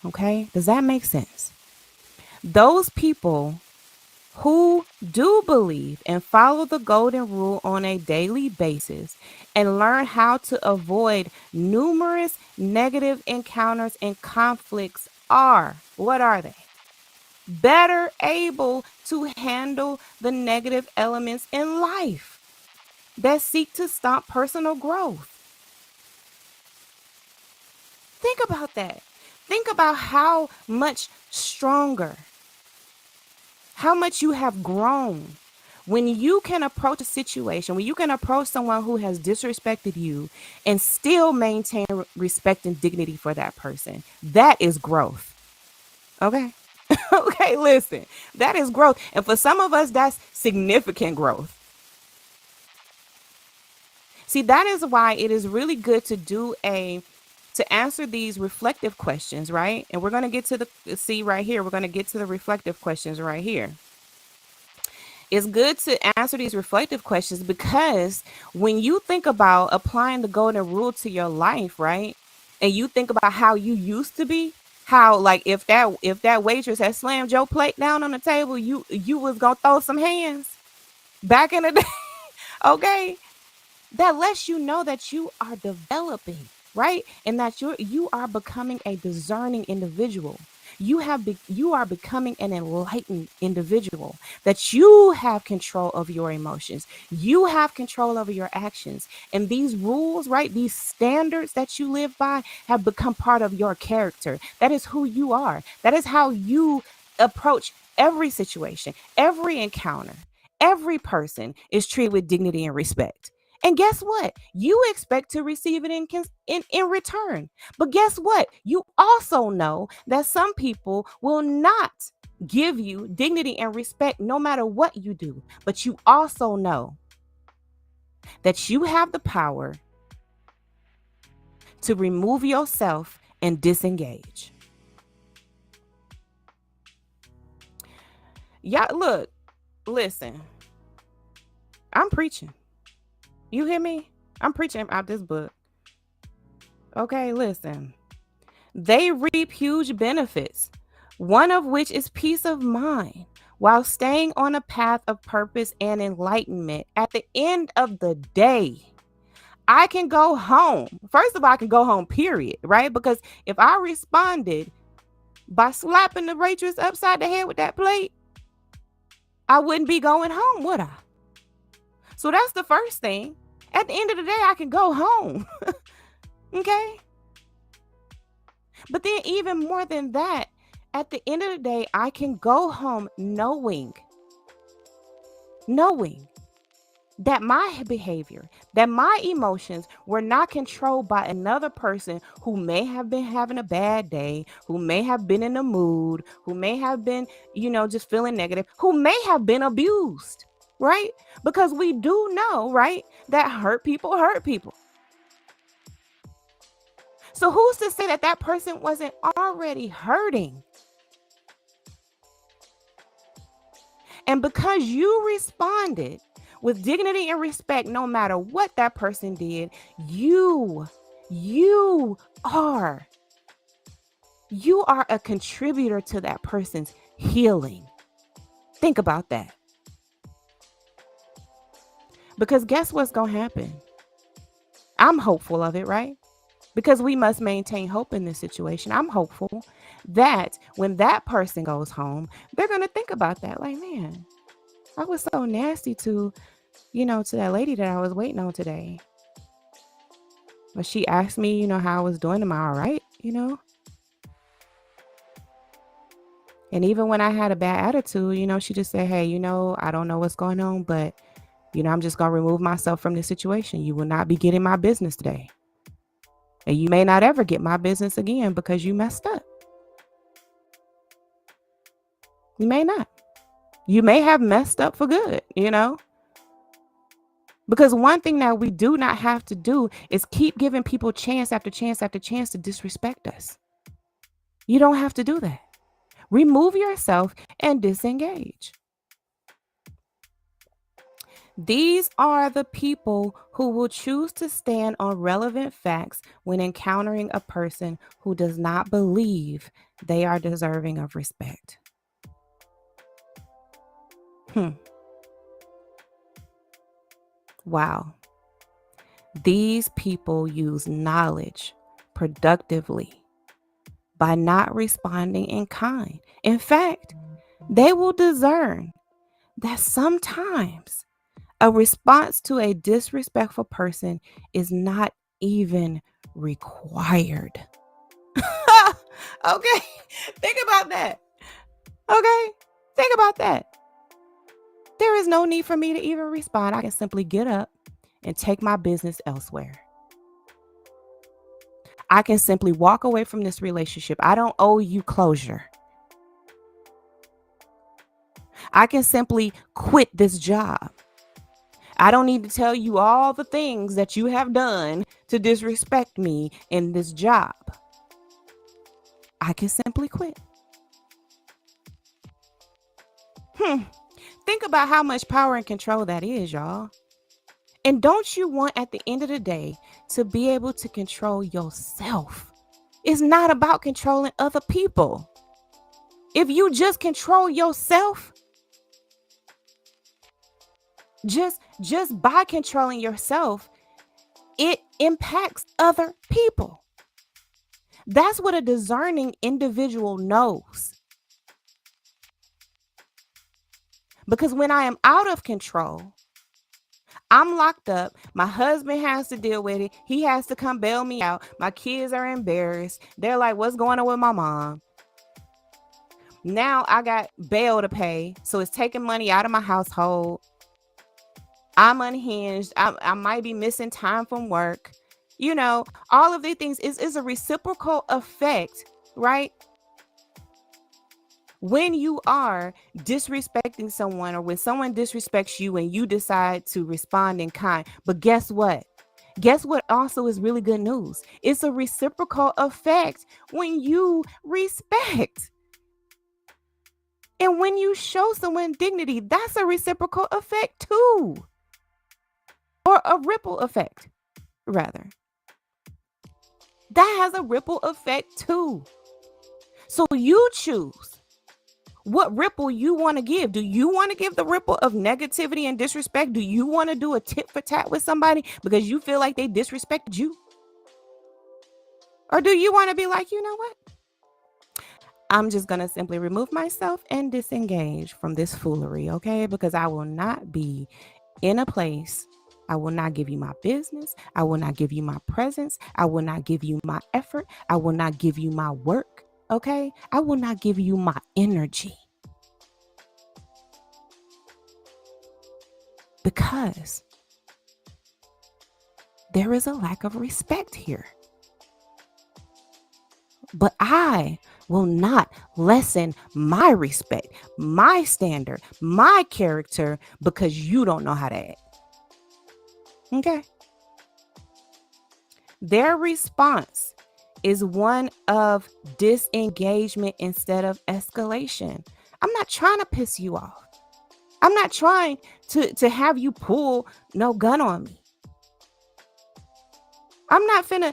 Okay? Does that make sense? Those people who do believe and follow the golden rule on a daily basis and learn how to avoid numerous negative encounters and conflicts are, what are they? Better able to handle the negative elements in life that seek to stop personal growth. Think about that. Think about how much stronger, how much you have grown when you can approach a situation, when you can approach someone who has disrespected you and still maintain respect and dignity for that person. That is growth. Okay? Okay, listen. That is growth. And for some of us, that's significant growth. See, that is why it is really good to answer these reflective questions, right? And we're going to get to we're going to get to the reflective questions right here. It's good to answer these reflective questions because when you think about applying the golden rule to your life, right? And you think about how you used to be, how like if that waitress had slammed your plate down on the table, you was gonna throw some hands back in the day. Okay. That lets you know that you are developing, right? And that you are becoming a discerning individual. You are becoming an enlightened individual, that you have control of your emotions. You have control over your actions. And these rules, right? These standards that you live by have become part of your character. That is who you are. That is how you approach every situation, every encounter. Every person is treated with dignity and respect. And guess what? You expect to receive it in return. But guess what? You also know that some people will not give you dignity and respect no matter what you do. But you also know that you have the power to remove yourself and disengage. Y'all, look, listen, I'm preaching. You hear me? I'm preaching out this book. Okay, listen. They reap huge benefits, one of which is peace of mind, while staying on a path of purpose and enlightenment. At the end of the day, I can go home. First of all, I can go home, period, right? Because if I responded by slapping the waitress upside the head with that plate, I wouldn't be going home, would I? So that's the first thing. At the end of the day, I can go home. Okay? But then even more than that, at the end of the day, I can go home knowing that my behavior, that my emotions were not controlled by another person who may have been having a bad day, who may have been in a mood, who may have been, just feeling negative, who may have been abused, right? Because we do know, right, that hurt people hurt people. So who's to say that that person wasn't already hurting? And because you responded with dignity and respect, no matter what that person did, you are a contributor to that person's healing. Think about that. Because guess what's going to happen? I'm hopeful of it, right? Because we must maintain hope in this situation. I'm hopeful that when that person goes home, they're going to think about that. Like, man, I was so nasty to that lady that I was waiting on today. But she asked me, how I was doing. Am I all right? And even when I had a bad attitude, she just said, hey, I don't know what's going on, but, I'm just going to remove myself from this situation. You will not be getting my business today. And you may not ever get my business again because you messed up. You may not. You may have messed up for good, Because one thing that we do not have to do is keep giving people chance after chance after chance to disrespect us. You don't have to do that. Remove yourself and disengage. These are the people who will choose to stand on relevant facts when encountering a person who does not believe they are deserving of respect. Wow. These people use knowledge productively by not responding in kind. In fact, they will discern that sometimes a response to a disrespectful person is not even required. Okay, think about that. Okay, think about that. There is no need for me to even respond. I can simply get up and take my business elsewhere. I can simply walk away from this relationship. I don't owe you closure. I can simply quit this job. I don't need to tell you all the things that you have done to disrespect me in this job. I can simply quit. Think about how much power and control that is, y'all. And don't you want at the end of the day to be able to control yourself? It's not about controlling other people. If you just control yourself, just by controlling yourself, it impacts other people. That's what a discerning individual knows. Because when I am out of control, I'm locked up. My husband has to deal with it. He has to come bail me out. My kids are embarrassed. They're like, what's going on with my mom? Now I got bail to pay. So it's taking money out of my household. I'm unhinged. I might be missing time from work. All of these things is a reciprocal effect, right? When you are disrespecting someone or when someone disrespects you and you decide to respond in kind. But guess what? Guess what also is really good news? It's a reciprocal effect when you respect. And when you show someone dignity, that's a reciprocal effect too. Or a ripple effect, rather. That has a ripple effect too. So you choose what ripple you want to give. Do you want to give the ripple of negativity and disrespect? Do you want to do a tit for tat with somebody because you feel like they disrespected you? Or do you want to be like, you know what? I'm just going to simply remove myself and disengage from this foolery, okay? Because I will not be in a place. I will not give you my business. I will not give you my presence. I will not give you my effort. I will not give you my work. Okay, I will not give you my energy because there is a lack of respect here. But I will not lessen my respect, my standard, my character because you don't know how to act. Okay. Their response is one of disengagement instead of escalation. I'm not trying to piss you off. I'm not trying to have you pull no gun on me. I'm not finna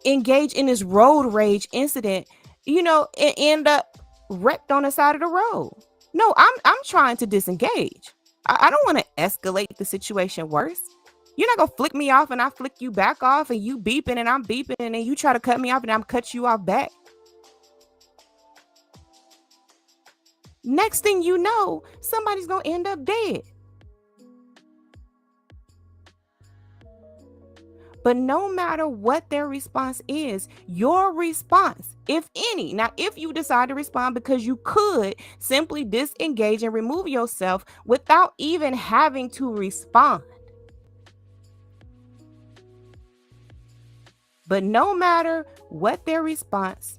engage in this road rage incident, and end up wrecked on the side of the road. No, I'm trying to disengage. I don't want to escalate the situation worse. You're not gonna flick me off and I flick you back off and you beeping and I'm beeping and then you try to cut me off and I'm cut you off back. Next thing you know, somebody's gonna end up dead. But no matter what their response is, your response, if any, now if you decide to respond, because you could simply disengage and remove yourself without even having to respond. But no matter what their response,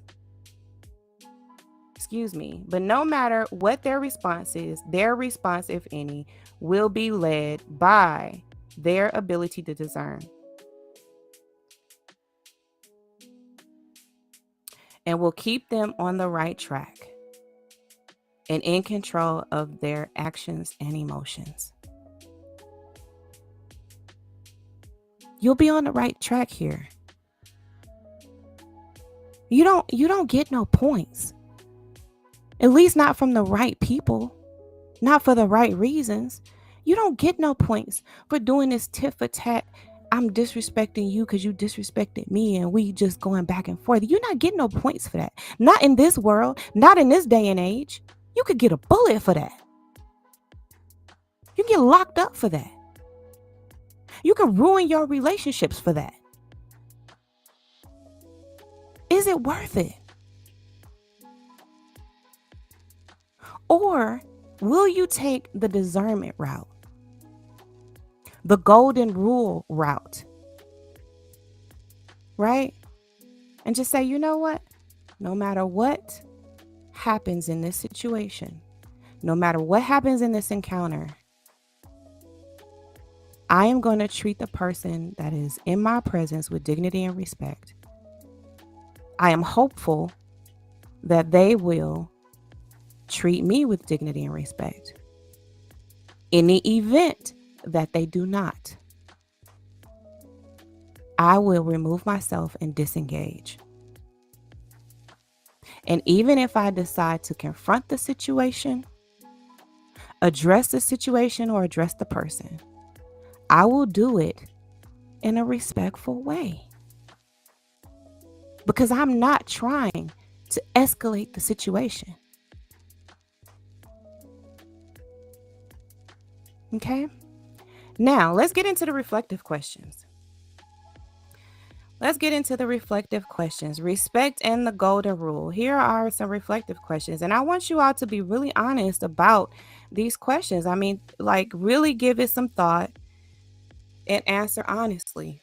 but no matter what their response is, their response, if any, will be led by their ability to discern. And will keep them on the right track and in control of their actions and emotions. You'll be on the right track here. You don't get no points. At least not from the right people. Not for the right reasons. You don't get no points for doing this tit for tat. I'm disrespecting you because you disrespected me and we just going back and forth. You're not getting no points for that. Not in this world. Not in this day and age. You could get a bullet for that. You can get locked up for that. You can ruin your relationships for that. Is it worth it? Or will you take the discernment route? The golden rule route? Right? And just say, you know what? No matter what happens in this situation, no matter what happens in this encounter, I am going to treat the person that is in my presence with dignity and respect. I am hopeful that they will treat me with dignity and respect. In the event that they do not, I will remove myself and disengage. And even if I decide to confront the situation, address the situation or address the person, I will do it in a respectful way. Because I'm not trying to escalate the situation. Okay? Now, let's get into the reflective questions. Respect and the golden rule. Here are some reflective questions. And I want you all to be really honest about these questions. I mean, like, really give it some thought and answer honestly.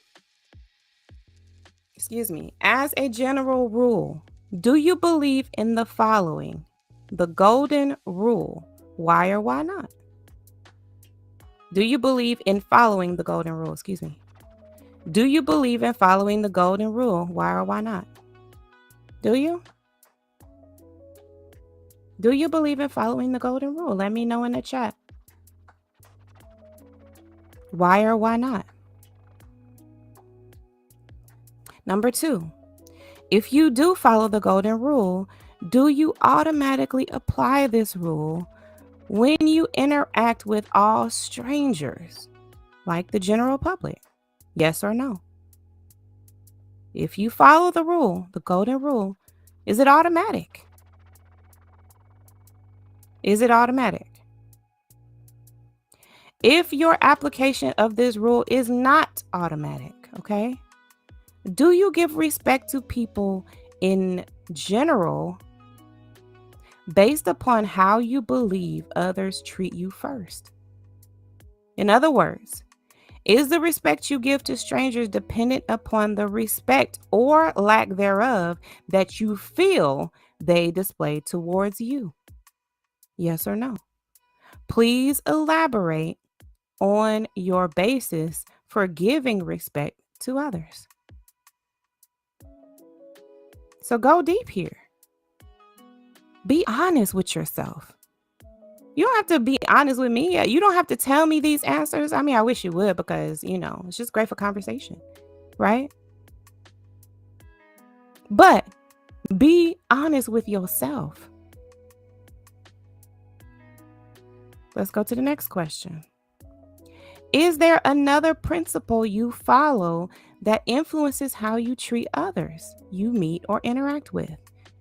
As a general rule, do you believe in the following? The golden rule. Why or why not? Do you believe in following the golden rule? Do you believe in following the golden rule? Why or why not? Do you? Do you believe in following the golden rule? Let me know in the chat. Why or why not? Number 2, if you do follow the golden rule, do you automatically apply this rule when you interact with all strangers, like the general public? Yes or no? If you follow the rule, the golden rule, is it automatic? Is it automatic? If your application of this rule is not automatic, okay? Do you give respect to people in general based upon how you believe others treat you first? In other words, is the respect you give to strangers dependent upon the respect or lack thereof that you feel they display towards you? Yes or no? Please elaborate on your basis for giving respect to others. So go deep here. Be honest with yourself. You don't have to be honest with me. You don't have to tell me these answers. I mean, I wish you would, because, it's just great for conversation, right? But be honest with yourself. Let's go to the next question. Is there another principle you follow that influences how you treat others you meet or interact with?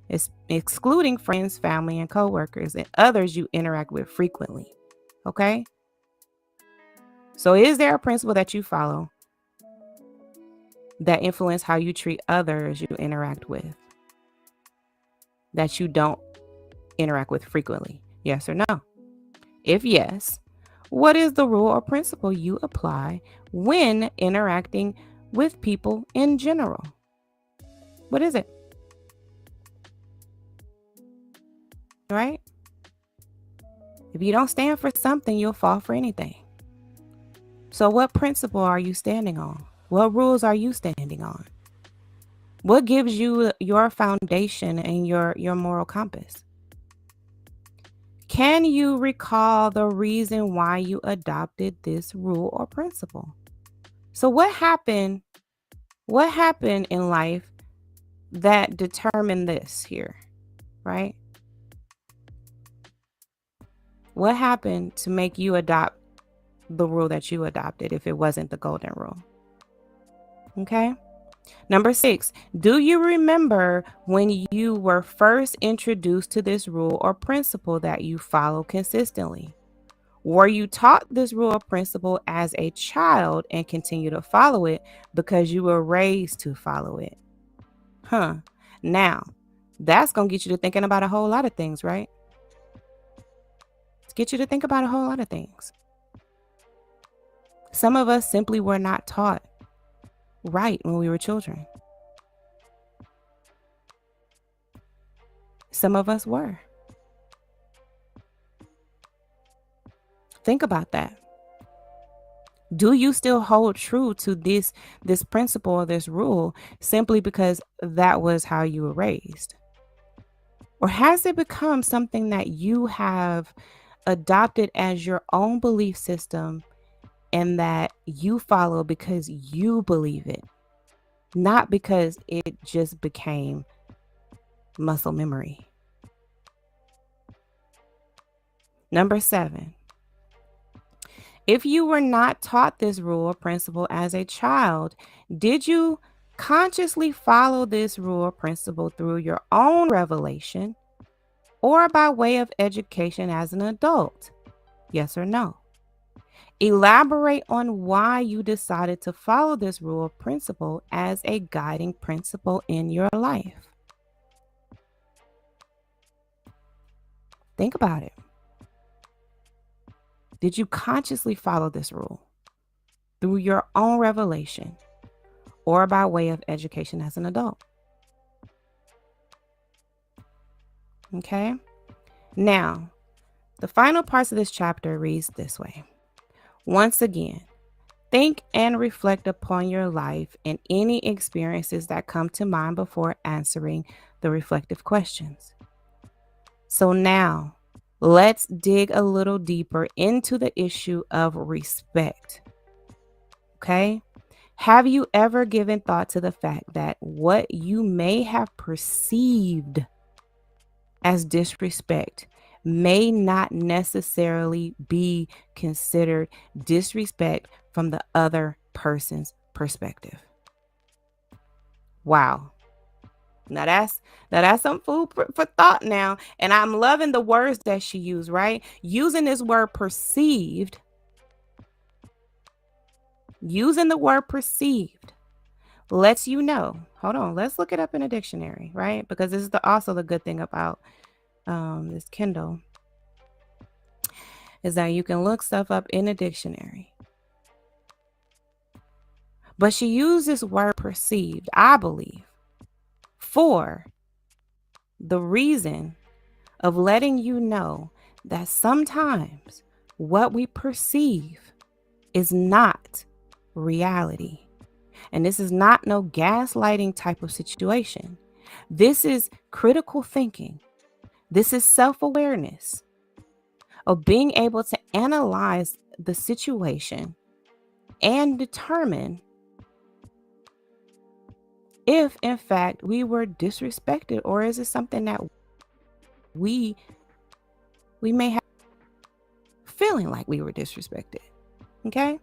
It's excluding friends, family, and coworkers, and others you interact with frequently. Okay? So is there a principle that you follow that influence how you treat others you interact with that you don't interact with frequently? Yes or no? If yes, what is the rule or principle you apply when interacting with people in general? What is it? Right? If you don't stand for something, you'll fall for anything. So what principle are you standing on? What rules are you standing on? What gives you your foundation and your moral compass? Can you recall the reason why you adopted this rule or principle? So what happened in life that determined this here, right? What happened to make you adopt the rule that you adopted if it wasn't the golden rule? Okay. Number 6, do you remember when you were first introduced to this rule or principle that you follow consistently? Were you taught this rule or principle as a child and continue to follow it because you were raised to follow it? Now, that's going to get you to thinking about a whole lot of things, right? Get you to think about a whole lot of things. Some of us simply were not taught right when we were children. Some of us were. Think about that. Do you still hold true to this principle or this rule simply because that was how you were raised? Or has it become something that you have adopted as your own belief system and that you follow because you believe it, not because it just became muscle memory? Number 7, if you were not taught this rule or principle as a child, did you consciously follow this rule or principle through your own revelation or by way of education as an adult? Yes or no? Elaborate on why you decided to follow this rule or principle as a guiding principle in your life. Think about it. Did you consciously follow this rule through your own revelation or by way of education as an adult? Okay. Now, the final parts of this chapter reads this way. Once again, think and reflect upon your life and any experiences that come to mind before answering the reflective questions. So now, let's dig a little deeper into the issue of respect. Okay? Have you ever given thought to the fact that what you may have perceived as disrespect may not necessarily be considered disrespect from the other person's perspective? Wow. Now that's some food for thought now. And I'm loving the words that she used, right? Using this word perceived. Using the word perceived lets you know. Hold on, let's look it up in a dictionary, right? Because this is also the good thing about this Kindle is that you can look stuff up in a dictionary. But she used this word perceived, I believe, for the reason of letting you know that sometimes what we perceive is not reality. And this is not no gaslighting type of situation. This is critical thinking. This is self-awareness of being able to analyze the situation and determine if in fact we were disrespected, or is it something that we may have feeling like we were disrespected. Okay?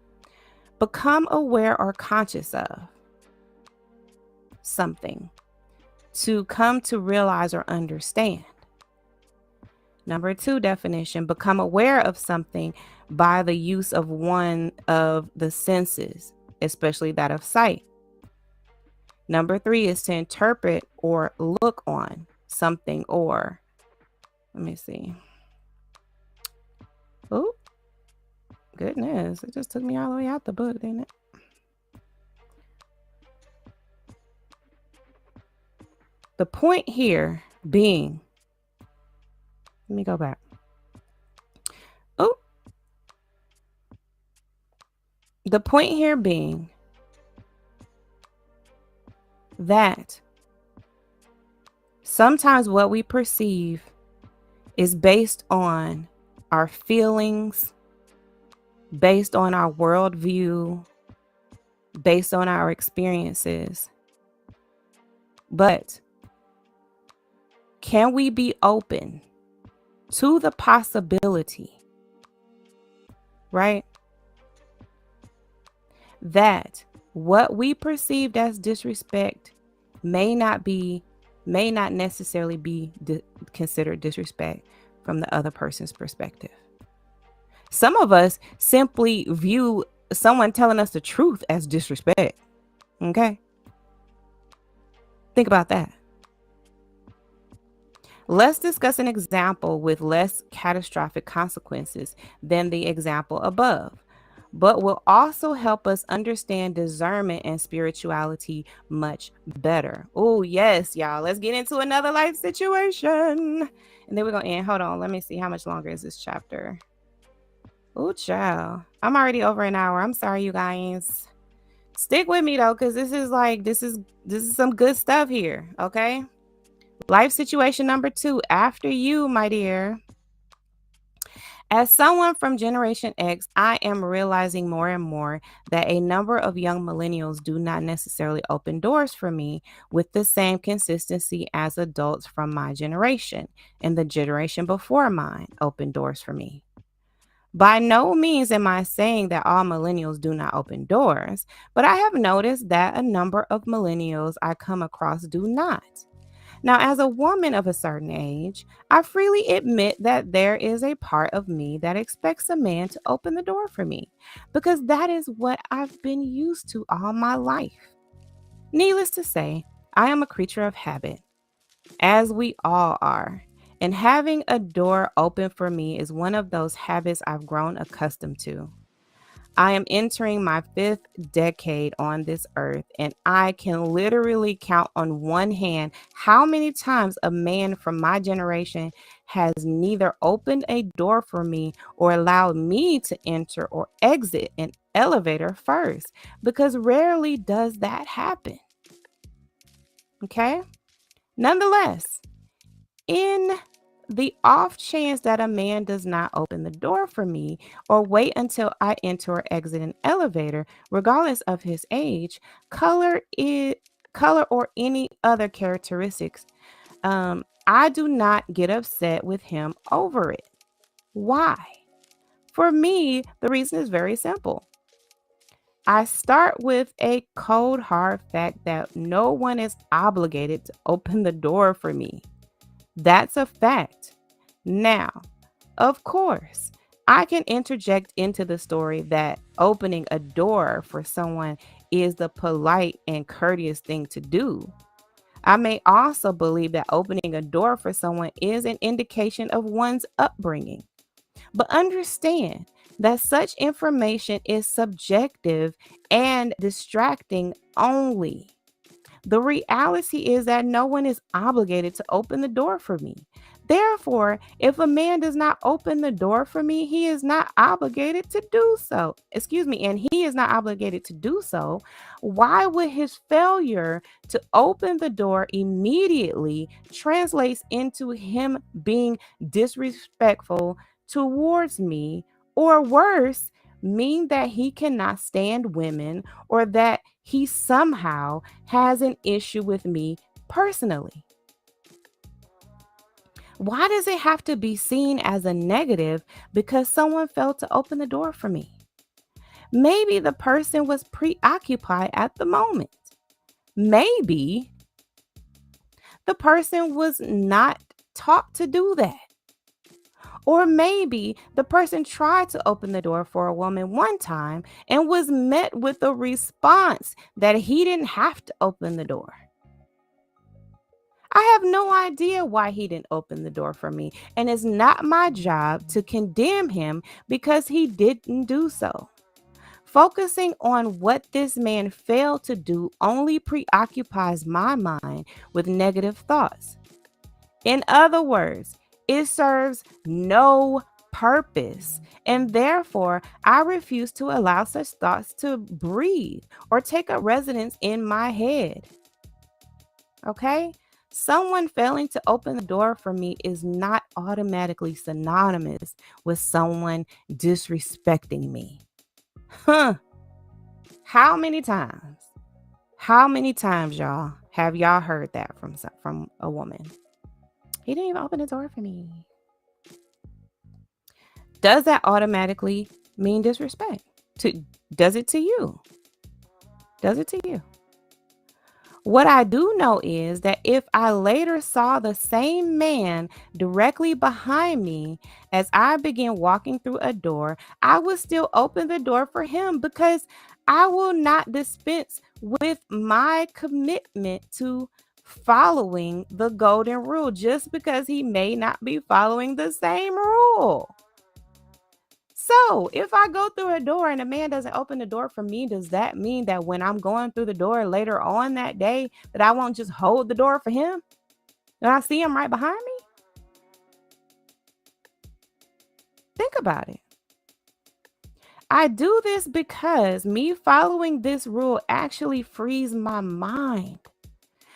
Become aware or conscious of something to come to realize or understand. Number 2 definition, become aware of something by the use of one of the senses, especially that of sight. Number 3 is to interpret or look on something, or let me see. Oh, goodness. It just took me all the way out the book, didn't it? The point here being, let me go back. Oh, the point here being that sometimes what we perceive is based on our feelings, based on our worldview, based on our experiences. But can we be open to the possibility, right, that what we perceived as disrespect may not necessarily be considered disrespect from the other person's perspective? Some of us simply view someone telling us the truth as disrespect. Okay? Think about that. Let's discuss an example with less catastrophic consequences than the example above, but will also help us understand discernment and spirituality much better. Oh, yes, y'all. Let's get into another life situation. And then we're going to end. Hold on. Let me see. How much longer is this chapter? Oh, child. I'm already over an hour. I'm sorry, you guys. Stick with me, though, because this is some good stuff here. Okay. Life situation number 2, after you, my dear. As someone from Generation X, I am realizing more and more that a number of young millennials do not necessarily open doors for me with the same consistency as adults from my generation and the generation before mine open doors for me. By no means am I saying that all millennials do not open doors, but I have noticed that a number of millennials I come across do not. Now, as a woman of a certain age, I freely admit that there is a part of me that expects a man to open the door for me, because that is what I've been used to all my life. Needless to say, I am a creature of habit, as we all are, and having a door open for me is one of those habits I've grown accustomed to. I am entering my 5th decade on this earth, and I can literally count on one hand how many times a man from my generation has neither opened a door for me or allowed me to enter or exit an elevator first, because rarely does that happen. Okay? Nonetheless, in the off chance that a man does not open the door for me or wait until I enter or exit an elevator, regardless of his age, color or any other characteristics, I do not get upset with him over it. Why? For me, the reason is very simple. I start with a cold, hard fact that no one is obligated to open the door for me. That's a fact. Now, of course, I can interject into the story that opening a door for someone is the polite and courteous thing to do. I may also believe that opening a door for someone is an indication of one's upbringing. But understand that such information is subjective and distracting only. The reality is that no one is obligated to open the door for me. Therefore, if a man does not open the door for me, he is not obligated to do so. And he is not obligated to do so. Why would his failure to open the door immediately translates into him being disrespectful towards me, or worse, mean that he cannot stand women or that he somehow has an issue with me personally? Why does it have to be seen as a negative because someone failed to open the door for me? Maybe the person was preoccupied at the moment. Maybe the person was not taught to do that. Or maybe the person tried to open the door for a woman one time and was met with a response that he didn't have to open the door. I have no idea why he didn't open the door for me, and it's not my job to condemn him because he didn't do so. Focusing on what this man failed to do only preoccupies my mind with negative thoughts. In other words, it serves no purpose, and therefore I refuse to allow such thoughts to breathe or take up residence in my head. Okay? Someone failing to open the door for me is not automatically synonymous with someone disrespecting me. Huh. How many times? How many times, y'all, have y'all heard that from a woman? He didn't even open the door for me. Does that automatically mean disrespect? Does it to you? Does it to you? What I do know is that if I later saw the same man directly behind me as I began walking through a door, I would still open the door for him because I will not dispense with my commitment to following the golden rule just because he may not be following the same rule. So if I go through a door and a man doesn't open the door for me, does that mean that when I'm going through the door later on that day that I won't just hold the door for him? When I see him right behind me? Think about it. I do this because me following this rule actually frees my mind,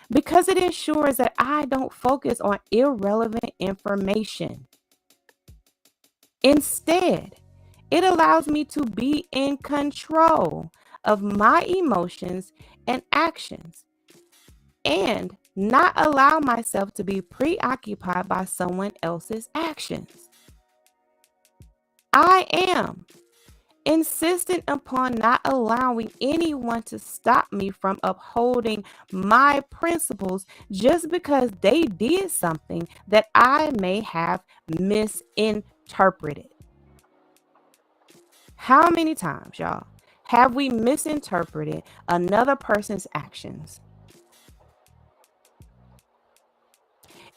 because it ensures that I don't focus on irrelevant information. Instead, it allows me to be in control of my emotions and actions and not allow myself to be preoccupied by someone else's actions. I am insistent upon not allowing anyone to stop me from upholding my principles just because they did something that I may have misinterpreted. How many times, y'all, have we misinterpreted another person's actions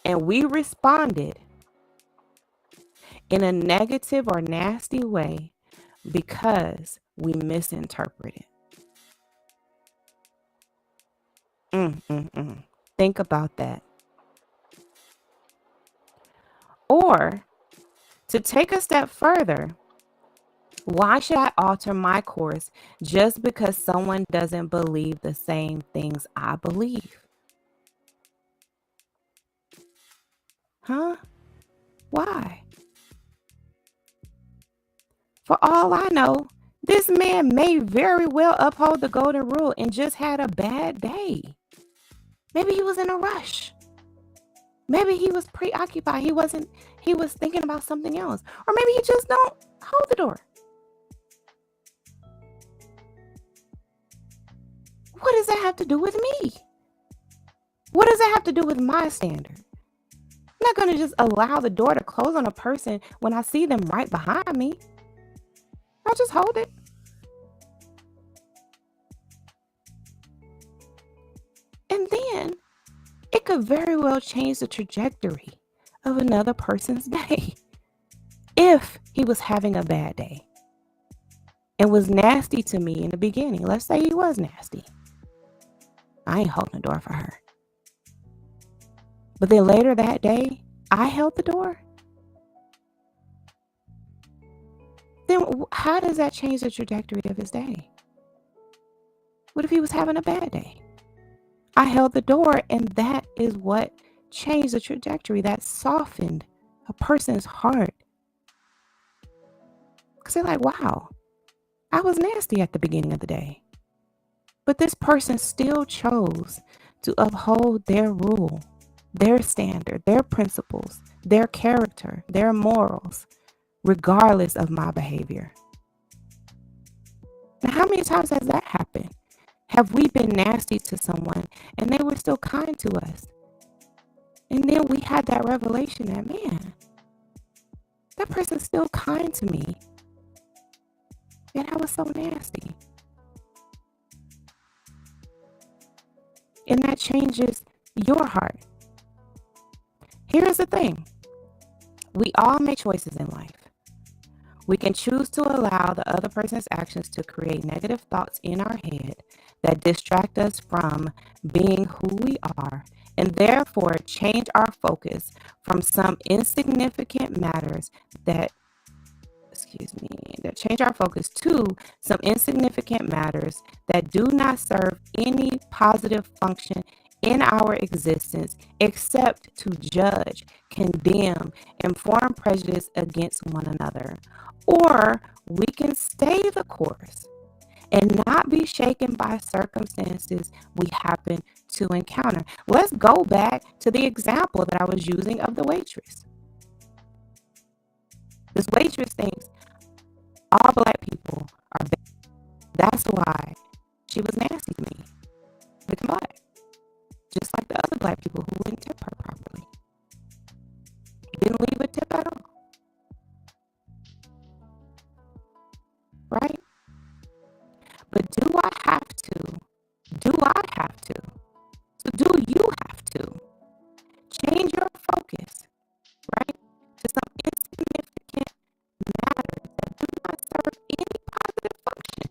and we responded in a negative or nasty way because we misinterpreted? Think about that. Or to take a step further, why should I alter my course just because someone doesn't believe the same things I believe? Huh? Why? For all I know, this man may very well uphold the golden rule and just had a bad day. Maybe he was in a rush. Maybe he was preoccupied. He was thinking about something else. Or maybe he just don't hold the door. What does that have to do with me? What does that have to do with my standard? I'm not going to just allow the door to close on a person when I see them right behind me. I'll just hold it. And then it could very well change the trajectory of another person's day. If he was having a bad day and was nasty to me in the beginning, let's say he was nasty. I ain't holding the door for her. But then later that day, I held the door. Then how does that change the trajectory of his day? What if he was having a bad day? I held the door, and that is what changed the trajectory. That softened a person's heart Because they're like, wow, I was nasty at the beginning of the day. But this person still chose to uphold their rule, their standard, their principles, their character, their morals, regardless of my behavior. Now, how many times has that happened? Have we been nasty to someone and they were still kind to us? And then we had that revelation that, man, that person's still kind to me. And I was so nasty. And that changes your heart. Here's the thing. We all make choices in life. We can choose to allow the other person's actions to create negative thoughts in our head that distract us from being who we are, and therefore change our focus from some insignificant matters that change our focus to some insignificant matters that do not serve any positive function in our existence except to judge, condemn, and form prejudice against one another. Or we can stay the course and not be shaken by circumstances we happen to encounter. Let's go back to the example that I was using of the waitress. This waitress thinks all Black people are bad. That's why she was nasty to me because I'm Black. Just like the other Black people who wouldn't tip her properly. Didn't leave a tip at all. Right? But do I have to? So do you have to change your focus, right, to some insignificant matters that do not serve any positive function?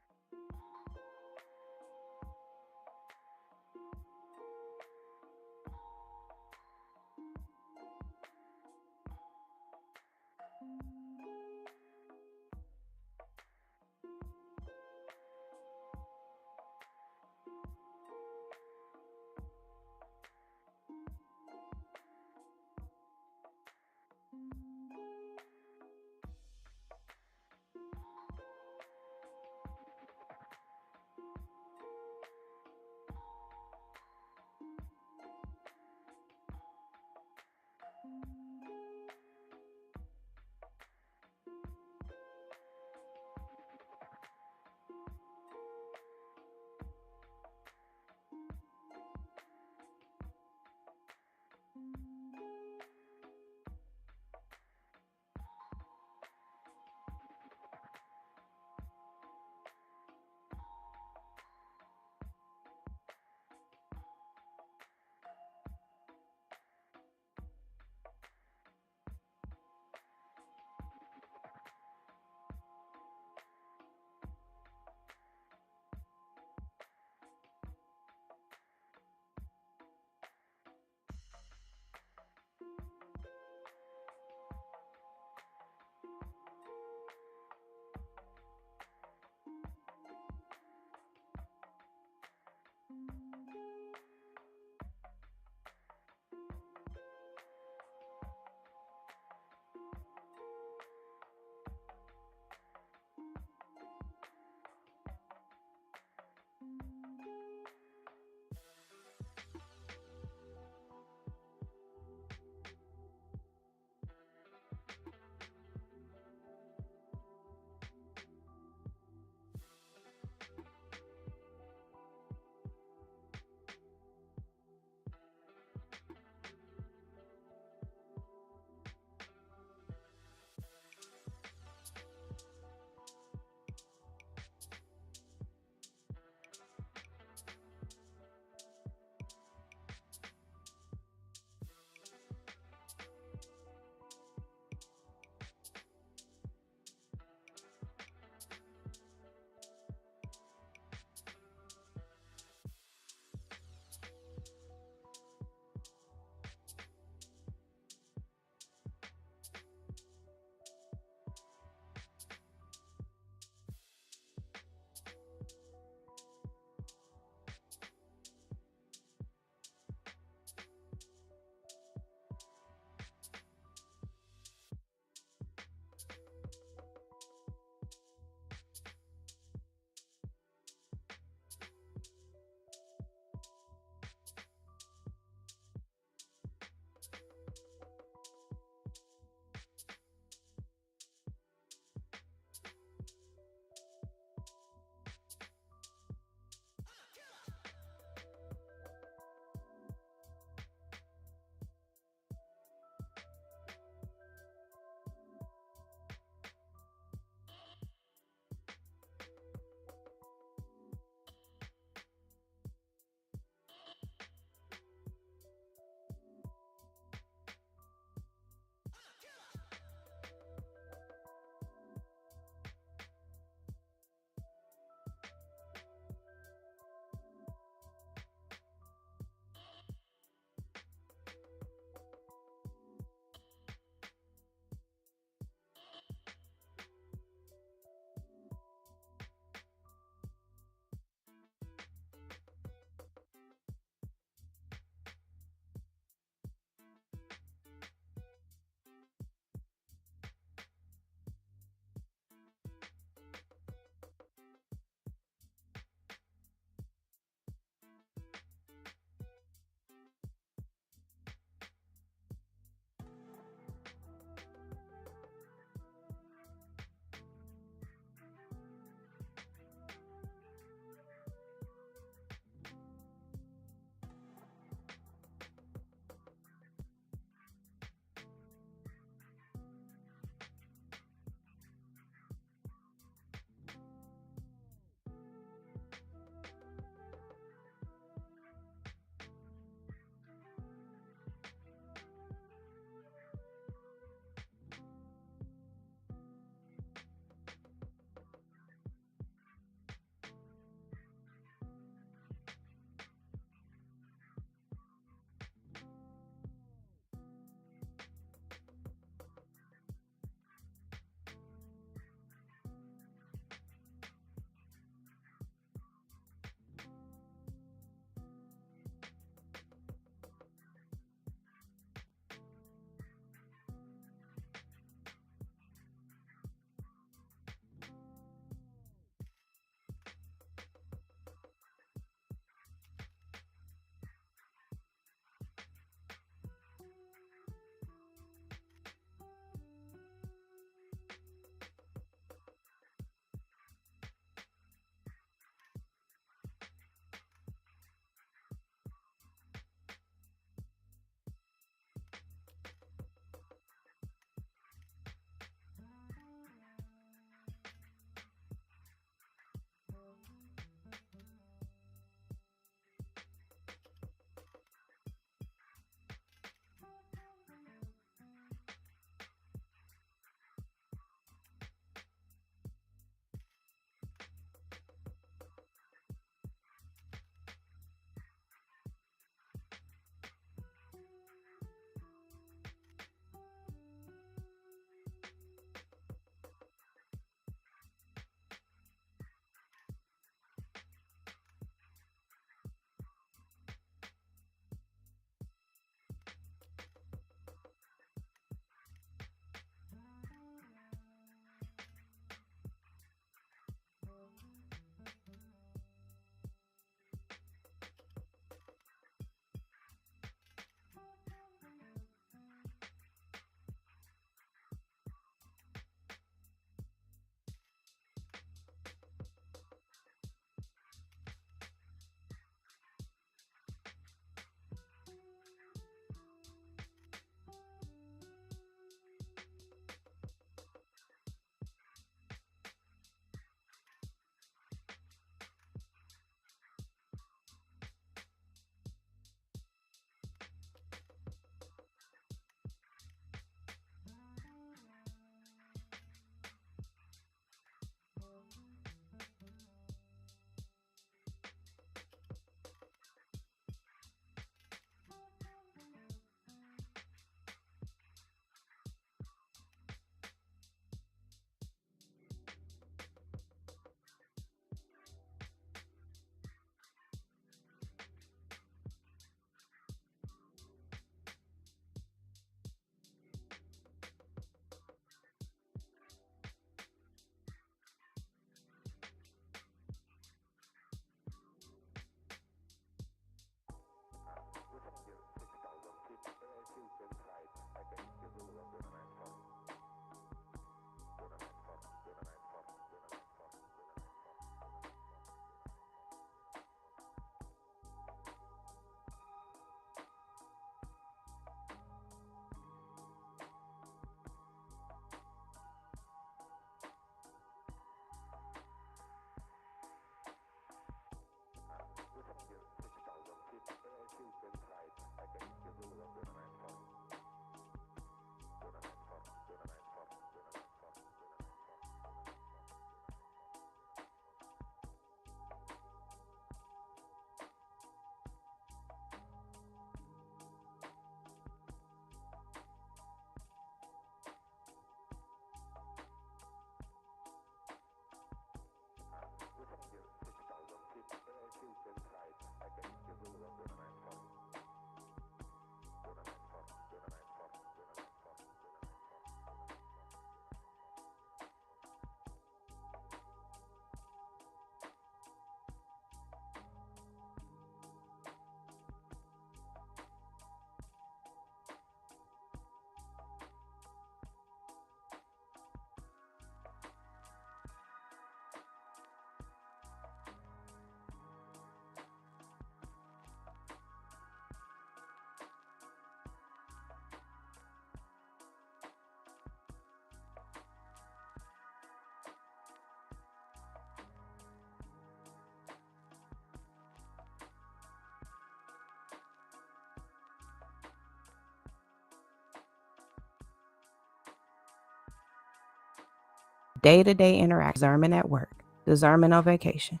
day-to-day interaction, discernment at work, discernment on vacation,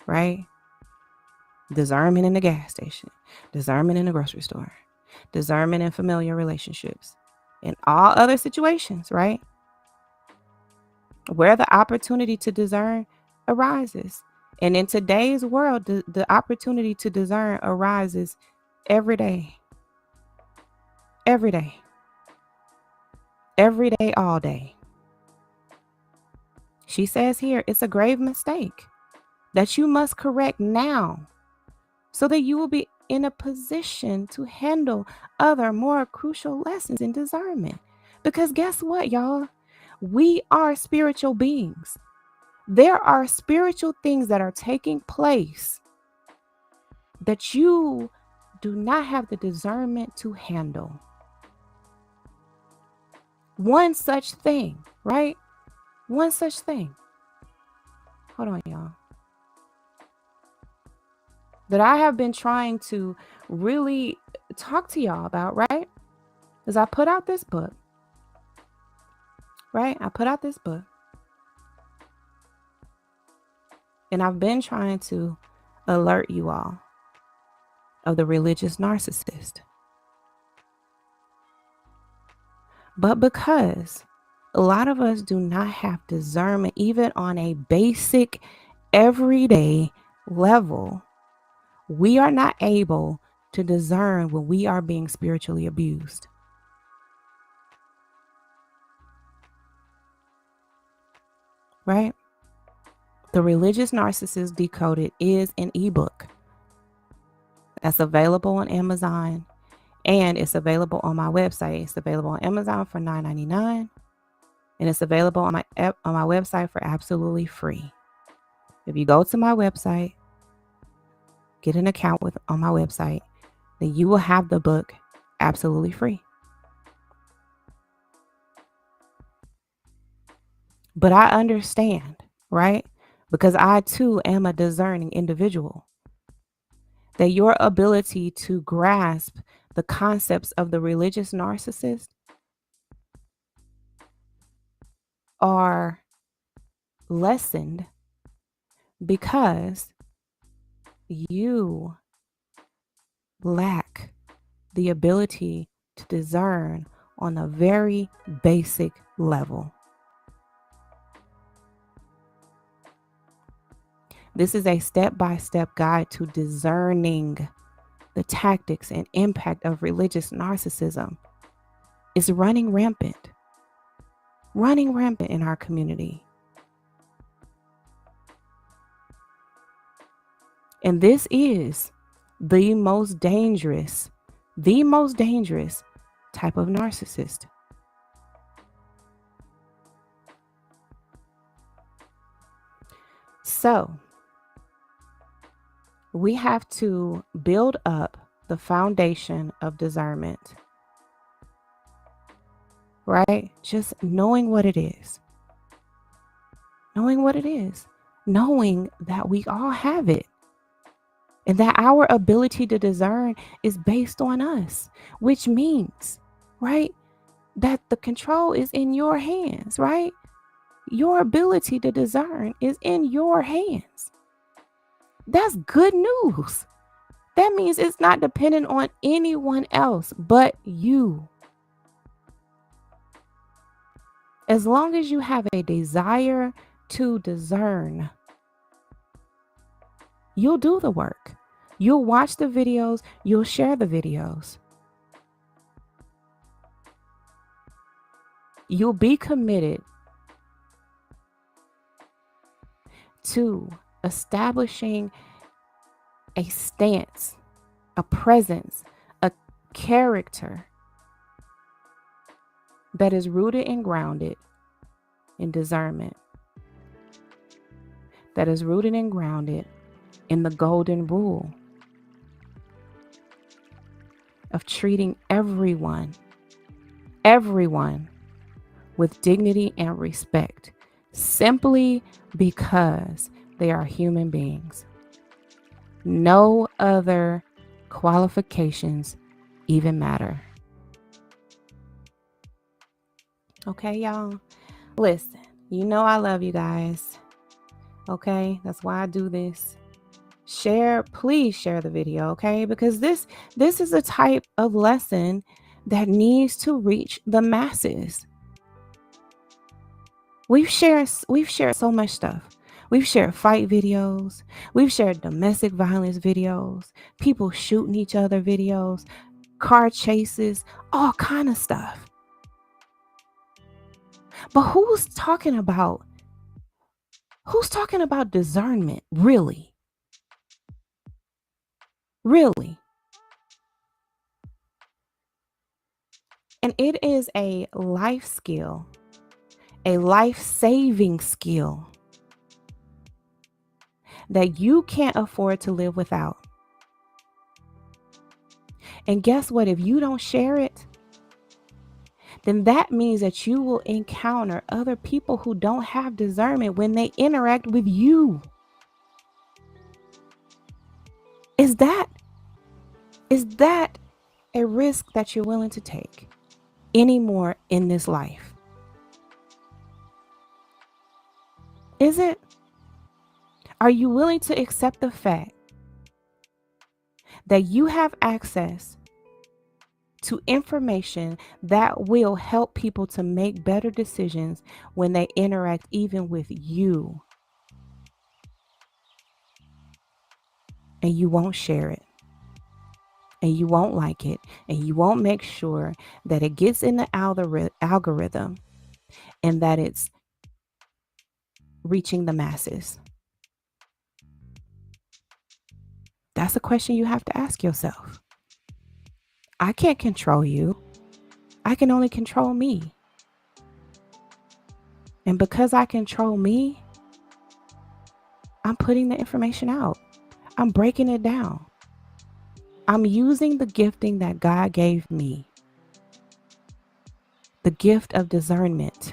right? Discernment in the gas station, discernment in the grocery store, discernment in familiar relationships, in all other situations, right? Where the opportunity to discern arises. And in today's world, the opportunity to discern arises every day. Every day. Every day, all day. She says here, it's a grave mistake that you must correct now so that you will be in a position to handle other more crucial lessons in discernment. Because guess what, y'all? We are spiritual beings. There are spiritual things that are taking place that you do not have the discernment to handle. One such thing, right? One such thing. Hold on, y'all. That I have been trying to really talk to y'all about, right? Because I put out this book, right? I put out this book. And I've been trying to alert you all of the religious narcissist. But because a lot of us do not have discernment, even on a basic, everyday level, we are not able to discern when we are being spiritually abused. Right? The Religious Narcissist Decoded is an ebook that's available on Amazon, and it's available on my website. It's available on Amazon for $9.99, and it's available on my website for absolutely free. If you go to my website, get an account on my website, then you will have the book absolutely free. But I understand, right? Because I too am a discerning individual, that your ability to grasp the concepts of the religious narcissist are lessened because you lack the ability to discern on a very basic level. This is a step-by-step guide to discerning the tactics and impact of religious narcissism. It's running rampant in our community. And this is the most dangerous type of narcissist. So, we have to build up the foundation of discernment, right? Just knowing what it is. Knowing that we all have it. And that our ability to discern is based on us, which means, right, that the control is in your hands, right? Your ability to discern is in your hands. That's good news. That means it's not dependent on anyone else but you. As long as you have a desire to discern, you'll do the work. You'll watch the videos. You'll share the videos. You'll be committed to establishing a stance, a presence, a character that is rooted and grounded in discernment, that is rooted and grounded in the golden rule of treating everyone with dignity and respect, simply because they are human beings. No other qualifications even matter. Okay, y'all? Listen, You know I love you guys. Okay? That's why I do this. Please share the video, okay? Because this is a type of lesson that needs to reach the masses. We've shared so much stuff. We've shared fight videos. We've shared domestic violence videos, people shooting each other videos, car chases, all kind of stuff. But who's talking about discernment, really? Really? And it is a life skill, a life-saving skill that you can't afford to live without. And guess what? If you don't share it, then that means that you will encounter other people who don't have discernment when they interact with you. Is that a risk that you're willing to take anymore in this life? Is it? Are you willing to accept the fact that you have access to information that will help people to make better decisions when they interact even with you, and you won't share it, and you won't like it, and you won't make sure that it gets in the algorithm and that it's reaching the masses? That's a question you have to ask yourself. I can't control you. I can only control me. And because I control me, I'm putting the information out. I'm breaking it down. I'm using the gifting that God gave me, the gift of discernment.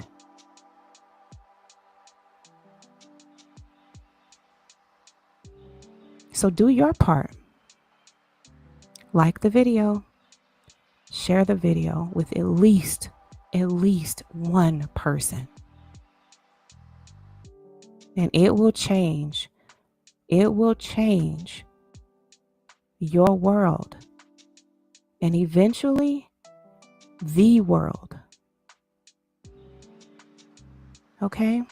So do your part. Like the video. Share the video with at least one person. And it will change. It will change your world. And eventually, the world. Okay?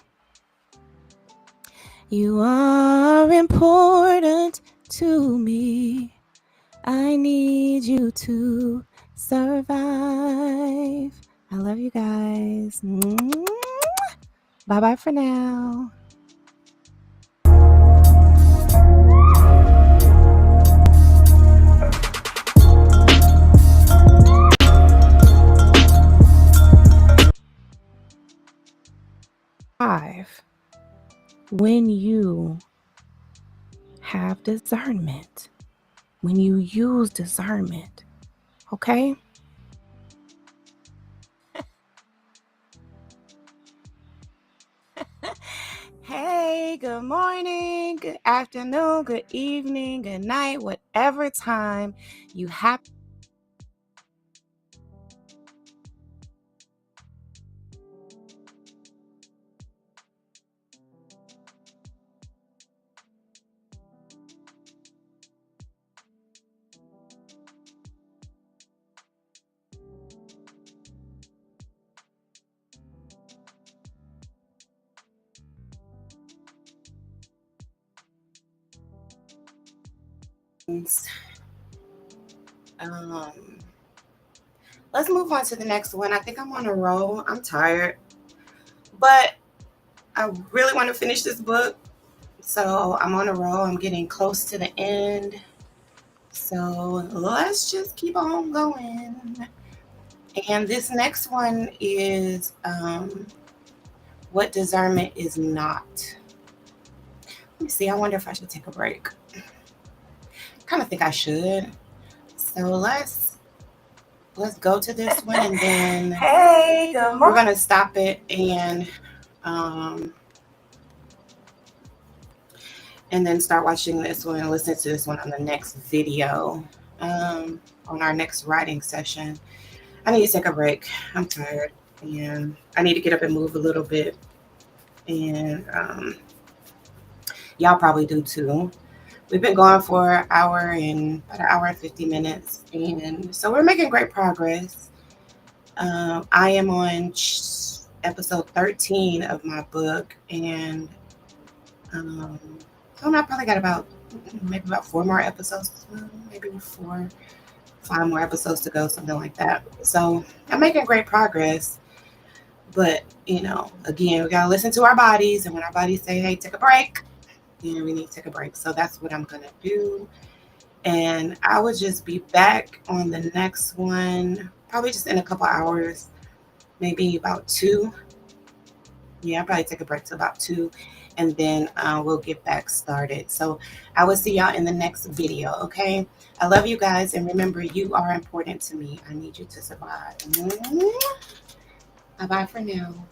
You are important to me. I need you to survive. I love you guys. Bye-bye for now. When you have discernment, when you use discernment, okay? Hey, good morning, good afternoon, good evening, good night, whatever time you have. Let's move on to the next one. I think I'm on a roll. I'm tired, but I really want to finish this book. So I'm on a roll. I'm getting close to the end. So let's just keep on going. And this next one is what discernment is not. Let me see. I wonder if I should take a break. I kind of think I should. So let's go to this one, and then Hey, good morning. We're gonna stop it and then start watching this one and listen to this one on the next video, on our next writing session. I need to take a break. I'm tired, and I need to get up and move a little bit. and y'all probably do too. We've been going for about an hour and 50 minutes, and so we're making great progress. I am on episode 13 of my book, and I don't know, I probably got maybe about 4 more episodes, maybe 5 more episodes to go, something like that. So I'm making great progress, but again, we gotta listen to our bodies, and when our bodies say, "Hey, take a break," then we need to take a break. So that's what I'm gonna do. And I would just be back on the next one, probably just in a couple hours, maybe about 2. Yeah, I'll probably take a break to about 2, and then we'll get back started. So I will see y'all in the next video, okay? I love you guys, and remember, you are important to me. I need you to survive. Bye-bye for now.